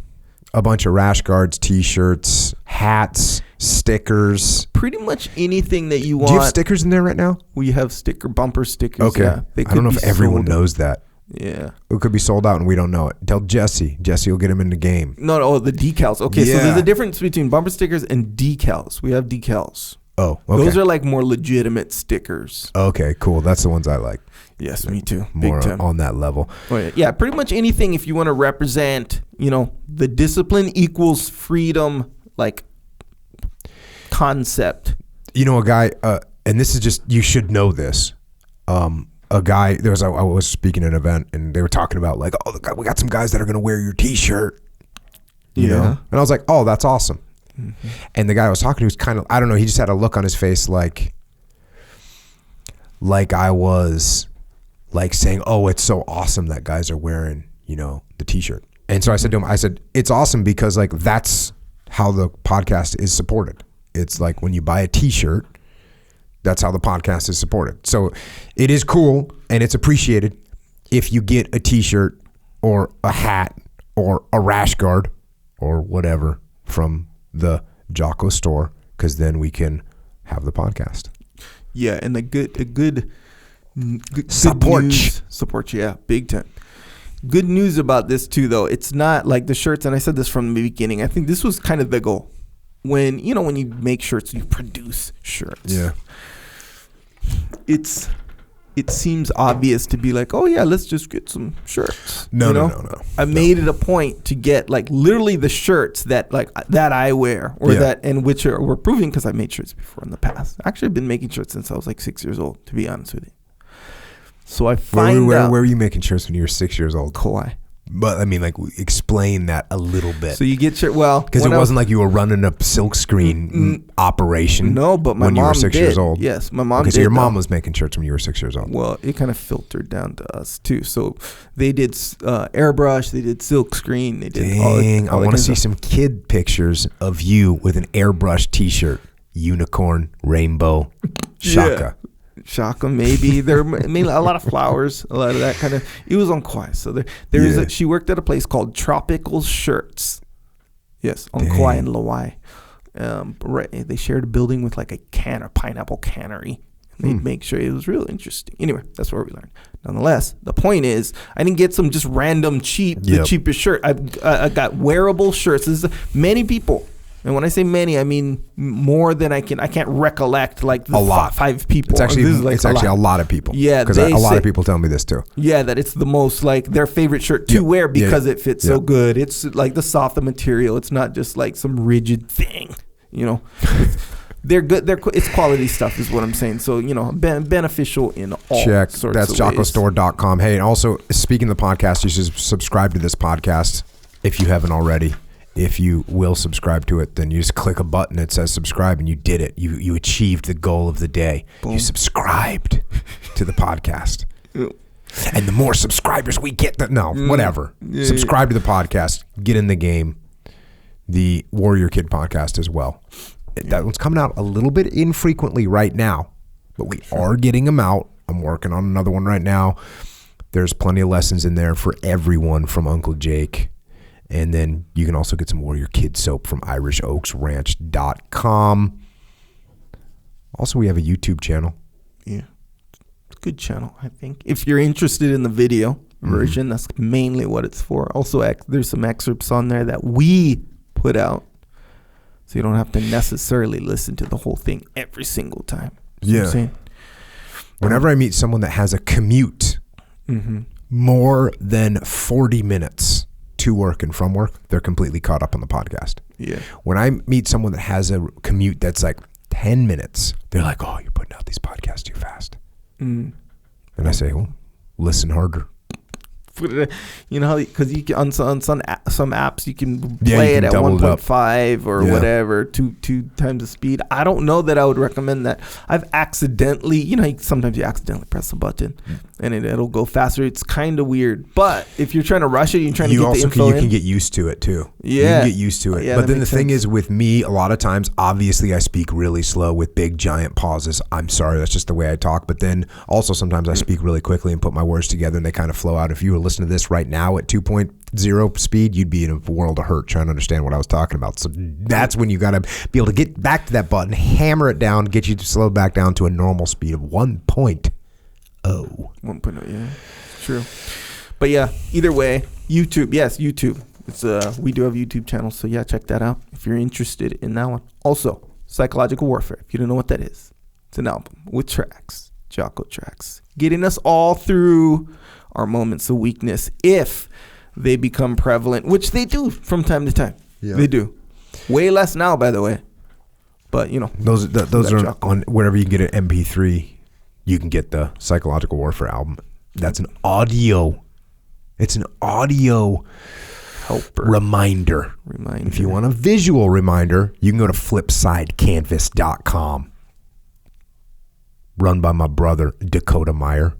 a bunch of rash guards, t-shirts, hats, stickers. Pretty much anything that you want. Do you have stickers in there right now? We have bumper stickers. Okay. Yeah. I don't know if everyone knows that. Yeah. It could be sold out and we don't know it. Tell Jesse. Jesse will get him in the game. No, the decals. Okay, so there's a difference between bumper stickers and decals. We have decals. Oh, okay. Those are like more legitimate stickers. Okay, cool. That's the ones I like. Yes, me too. More Big time. on that level. Oh, yeah, pretty much anything if you want to represent, the discipline equals freedom, like, concept. A guy, and this is just, you should know this. A guy, I was speaking at an event and they were talking about like, we got some guys that are going to wear your t-shirt, you know? And I was like, oh, that's awesome. Mm-hmm. And the guy I was talking to was kind of, I don't know, he just had a look on his face like I was like saying, oh, it's so awesome that guys are wearing, the t-shirt. And so I said to him, it's awesome because like that's how the podcast is supported. It's like when you buy a t-shirt, that's how the podcast is supported. So it is cool and it's appreciated if you get a t-shirt or a hat or a rash guard or whatever from the Jocko store, because then we can have the podcast. Yeah, and a good support. Support, yeah, big time. Good news about this too, though. It's not like the shirts, and I said this from the beginning. I think this was kind of the goal. When you make shirts, you produce shirts. Yeah. It seems obvious to be like, oh yeah, let's just get some shirts. No. I made it a point to get like literally the shirts that I wear or which we're proving, because I made shirts before in the past. Actually, I've been making shirts since I was like 6 years old, to be honest with you. So I find where were you making shirts when you were 6 years old? Kauai. But I mean, like, explain that a little bit. So you get shirt, well, because it wasn't like you were running a silk screen operation. No, but my when mom you were 6 years old. Yes, my mom. Okay, did, so your mom was making shirts when you were 6 years old. Well, it kind of filtered down to us too. So they did airbrush, they did silk screen, they did. Dang, I want to see some kid pictures of you with an airbrush T-shirt, unicorn, rainbow, shaka. Yeah. Shaka, maybe there made a lot of flowers, a lot of that kind of. It was on Kauai, so she worked at a place called Tropical Shirts. Yes, on Kauai and Lauai. Right, they shared a building with like a pineapple cannery. They'd make sure it was real interesting. Anyway, that's where we learned. Nonetheless, the point is, I didn't get some just random the cheapest shirt. I got wearable shirts. This is many people. And when I say many, I mean more than I can't recollect like a lot. 5 people. It's actually a lot of people. Yeah, because a lot of people tell me this too. Yeah, that it's the most like their favorite shirt to wear because it fits so good. It's like the soft material. It's not just like some rigid thing. They're good. It's quality stuff, is what I'm saying. So beneficial in all sorts of ways. That's jockostore.com. Hey, and also speaking of the podcast, you should subscribe to this podcast if you haven't already. If you will subscribe to it, then you just click a button that says subscribe and you did it. You achieved the goal of the day. Boom. You subscribed to the podcast. And the more subscribers we get, whatever. Subscribe to the podcast. Get in the game. The Warrior Kid podcast as well. That one's coming out a little bit infrequently right now, but we are getting them out. I'm working on another one right now. There's plenty of lessons in there for everyone from Uncle Jake. And then you can also get some Warrior Kid soap from IrishOaksRanch.com. Also, we have a YouTube channel. Yeah. It's a good channel, I think. If you're interested in the video version, that's mainly what it's for. Also, there's some excerpts on there that we put out, so you don't have to necessarily listen to the whole thing every single time. You know what I'm saying? Whenever I meet someone that has a commute more than 40 minutes to work and from work, they're completely caught up on the podcast. Yeah. When I meet someone that has a commute that's like 10 minutes, they're like, oh, you're putting out these podcasts too fast. And I say, well, listen harder. You know how, because you can, on some apps you can play it at 1.5 or whatever, two times the speed. I don't know that I would recommend that. I've accidentally, sometimes you accidentally press a button and it'll go faster. It's kind of weird, but if you're trying to rush it, you're trying to get the info in. You can get used to it too. Yeah, you can get used to it. But then the thing is, with me, a lot of times, obviously, I speak really slow with big giant pauses. I'm sorry, that's just the way I talk. But then also sometimes I speak really quickly and put my words together and they kind of flow out. If you were listening to this right now at 2.0 speed, you'd be in a world of hurt trying to understand what I was talking about. So that's when you got to be able to get back to that button, hammer it down, get you to slow back down to a normal speed of 1.0. 1.0, yeah, true. But yeah, either way, YouTube. Yes, YouTube. It's we do have a YouTube channel, so yeah, check that out if you're interested in that one. Also, Psychological Warfare. If you don't know what that is, it's an album with tracks, Jocko tracks, getting us all through our moments of weakness if they become prevalent, which they do from time to time. Yeah. They do. Way less now, by the way. But, those are Jocko. On wherever you can get an MP3, you can get the Psychological Warfare album. That's an audio. It's an audio helper. Reminder. If you want a visual reminder, you can go to flipsidecanvas.com. Run by my brother, Dakota Meyer.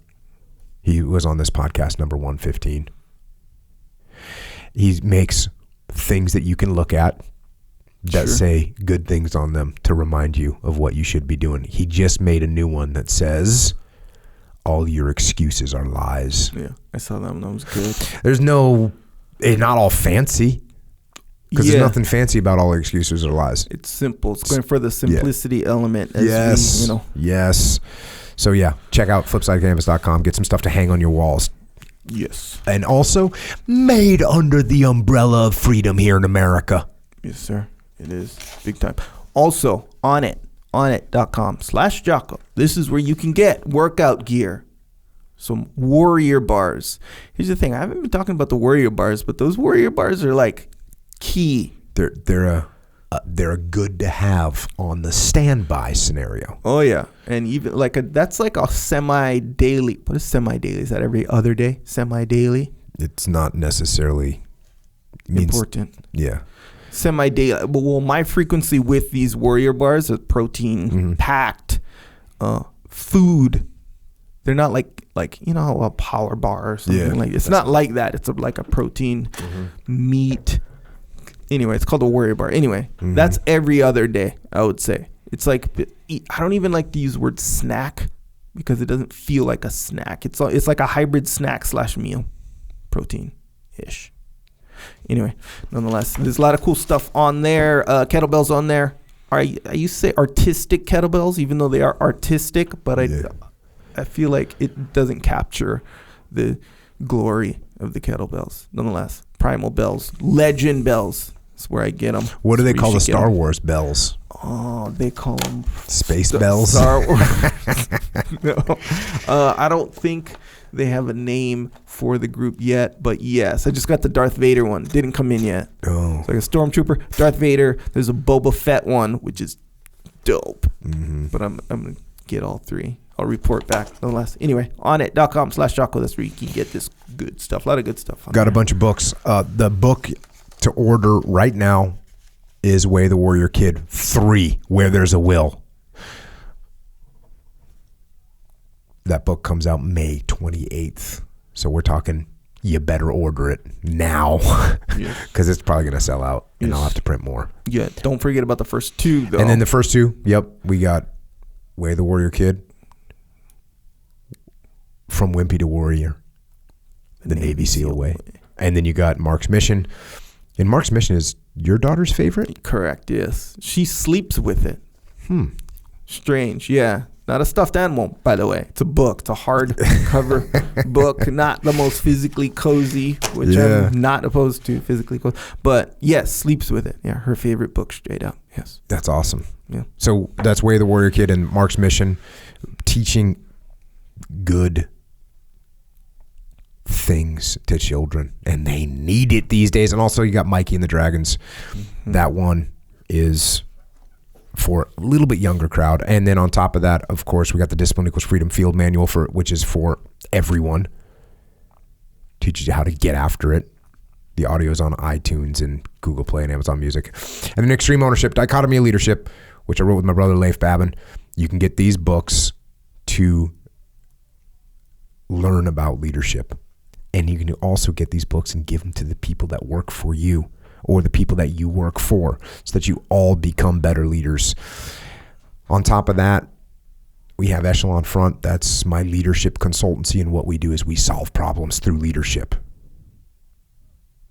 He was on this podcast, number 115. He makes things that you can look at that say good things on them to remind you of what you should be doing. He just made a new one that says, all your excuses are lies. Yeah, I saw that one. That was good. There's it's not all fancy. Because there's nothing fancy about all excuses or lies. It's simple. It's going for the simplicity element. Yes. Yes. So yeah, check out flipsidecanvas.com. Get some stuff to hang on your walls. Yes. And also made under the umbrella of freedom here in America. Yes, sir. It is big time. Also, onit.com/Jocko. This is where you can get workout gear. Some Warrior bars. Here's the thing. I haven't been talking about the Warrior bars, but those Warrior bars are like key. They're a good to have on the standby scenario. Oh yeah, and even that's like a semi-daily. What is semi-daily? Is that every other day? Semi-daily. It's not necessarily important. Yeah. Semi-daily. Well, my frequency with these Warrior bars is protein packed food. They're not like a power bar or something like. It's not like that. It's like a protein meat. Anyway, it's called a Warrior bar. Anyway, that's every other day, I would say. It's like, I don't even like to use the word snack because it doesn't feel like a snack. It's like a hybrid snack / meal, protein-ish. Anyway, nonetheless, there's a lot of cool stuff on there. Kettlebells on there. I used to say artistic kettlebells, even though they are artistic, but I feel like it doesn't capture the glory of the kettlebells. Nonetheless, primal bells, legend bells. That's where I get them. What do they call the Star Wars bells? Oh, they call them space bells. Star Wars. No, I don't think they have a name for the group yet. But yes, I just got the Darth Vader one. Didn't come in yet. Oh, it's like a Stormtrooper, Darth Vader. There's a Boba Fett one, which is dope. But I'm gonna get all three. I'll report back nonetheless. Anyway, onit.com/Jocko. That's where you can get this good stuff. A lot of good stuff. Got a bunch of books. The book to order right now is Way the Warrior Kid 3, Where There's a Will. That book comes out May 28th. So we're talking, you better order it now because it's probably going to sell out and I'll have to print more. Yeah, don't forget about the first two, though. And then the first two, we got Way of the Warrior Kid, From Wimpy to Warrior, the Navy SEAL Way. And then you got Mark's Mission. And Mark's Mission is your daughter's favorite? Correct, yes. She sleeps with it. Strange, yeah. Not a stuffed animal, by the way. It's a book. It's a hardcover book. Not the most physically cozy, which I'm not opposed to, physically cozy. But yes, sleeps with it. Yeah, her favorite book, straight up. Yes. That's awesome. Yeah. So that's Way of the Warrior Kid and Mark's Mission, teaching good things to children. And they need it these days. And also you got Mikey and the Dragons. That one is for a little bit younger crowd. And then on top of that, of course, we got the Discipline Equals Freedom Field Manual, which is for everyone. Teaches you how to get after it. The audio is on iTunes and Google Play and Amazon Music. And then Extreme Ownership, Dichotomy of Leadership, which I wrote with my brother Leif Babin. You can get these books to learn about leadership. And you can also get these books and give them to the people that work for you or the people that you work for so that you all become better leaders. On top of that, we have Echelon Front. That's my leadership consultancy, and what we do is we solve problems through leadership.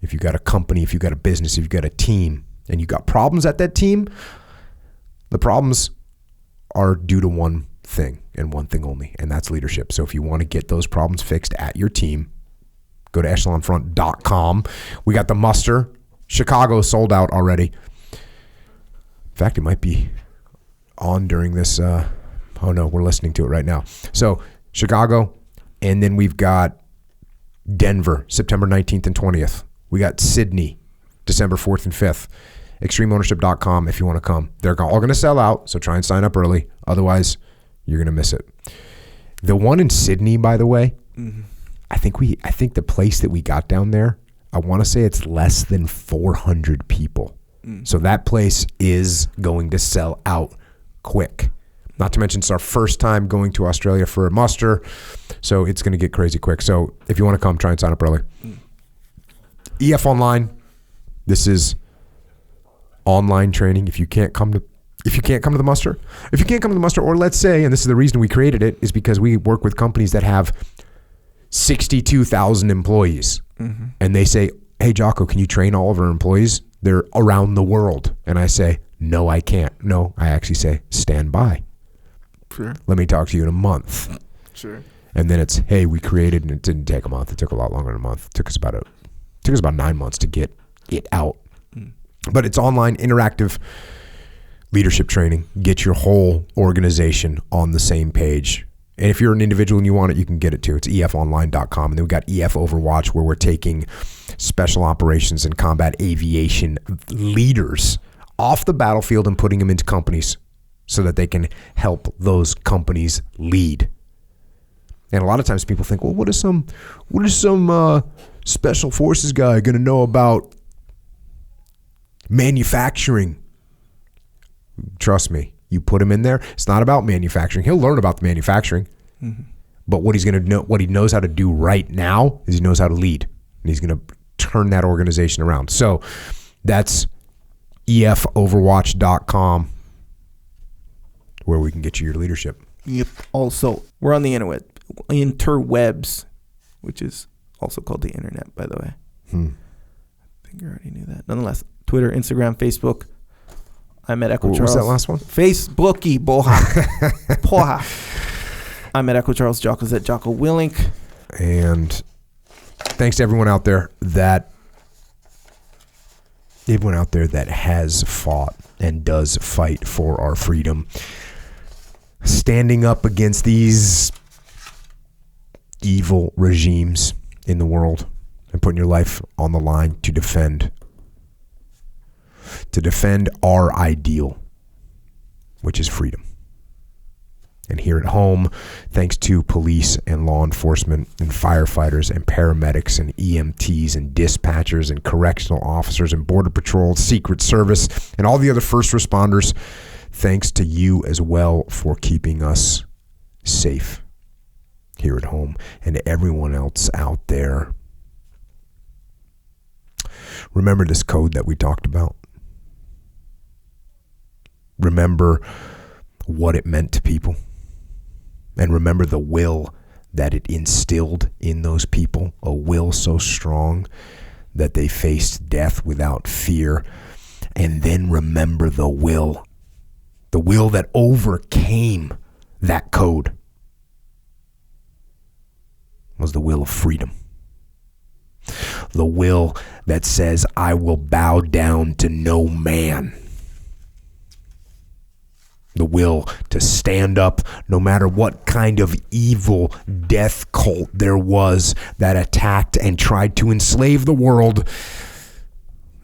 If you got a company, if you got a business, if you got a team, and you got problems at that team, the problems are due to one thing and one thing only, and that's leadership. So if you want to get those problems fixed at your team, go to echelonfront.com. We got the muster. Chicago sold out already. In fact, it might be on during this. Oh no, we're listening to it right now. So Chicago, and then we've got Denver, September 19th and 20th. We got Sydney, December 4th and 5th. ExtremeOwnership.com if you want to come. They're all going to sell out, so try and sign up early. Otherwise, you're going to miss it. The one in Sydney, by the way, I think the place that we got down there, I want to say it's less than 400 people. So that place is going to sell out quick. Not to mention it's our first time going to Australia for a muster, so it's going to get crazy quick. So if you want to come, try and sign up early. EF Online, this is online training. If you can't come to the muster, or let's say, and this is the reason we created it, is because we work with companies that have 62,000 employees. And they say, hey, Jocko, can you train all of our employees? They're around the world. And I say, no, I can't. No, I actually say, stand by. Sure. Let me talk to you in a month. Sure. And then it's, hey, we created, and it didn't take a month. It took a lot longer than a month. It took us about 9 months to get it out. But it's online, interactive leadership training. Get your whole organization on the same page. And if you're an individual and you want it, you can get it too. It's efonline.com. And then we got EF Overwatch, where we're taking special operations and combat aviation leaders off the battlefield and putting them into companies so that they can help those companies lead. And a lot of times people think, well, what is some special forces guy going to know about manufacturing? Trust me. You put him in there. It's not about manufacturing. He'll learn about the manufacturing, but what he's going to know, what he knows how to do right now, is he knows how to lead, and he's going to turn that organization around. So that's efoverwatch.com, where we can get you your leadership. Yep. Also, we're on the interwebs, which is also called the internet, by the way. I think you already knew that. Nonetheless, Twitter, Instagram, Facebook. I'm at Echo Charles. What was that last one? Facebooky, boha. Poha. I'm at Echo Charles. Jocko's at Jocko Willink. And thanks to everyone out there that has fought and does fight for our freedom. Standing up against these evil regimes in the world and putting your life on the line to defend our ideal, which is freedom. And here at home, thanks to police and law enforcement and firefighters and paramedics and EMTs and dispatchers and correctional officers and Border Patrol, Secret Service, and all the other first responders, thanks to you as well for keeping us safe. here at home, and to everyone else out there. Remember this code that we talked about? Remember what it meant to people, and remember the will that it instilled in those people, a will so strong that they faced death without fear. And then remember the will that overcame that code was the will of freedom. The will that says, I will bow down to no man. The will to stand up no matter what kind of evil death cult there was that attacked and tried to enslave the world.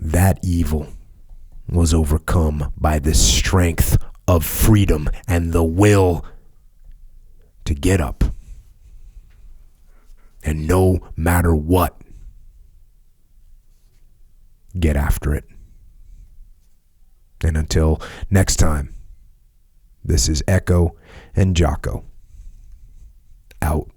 That evil was overcome by the strength of freedom and the will to get up. And no matter what, get after it. And until next time, this is Echo and Jocko, out.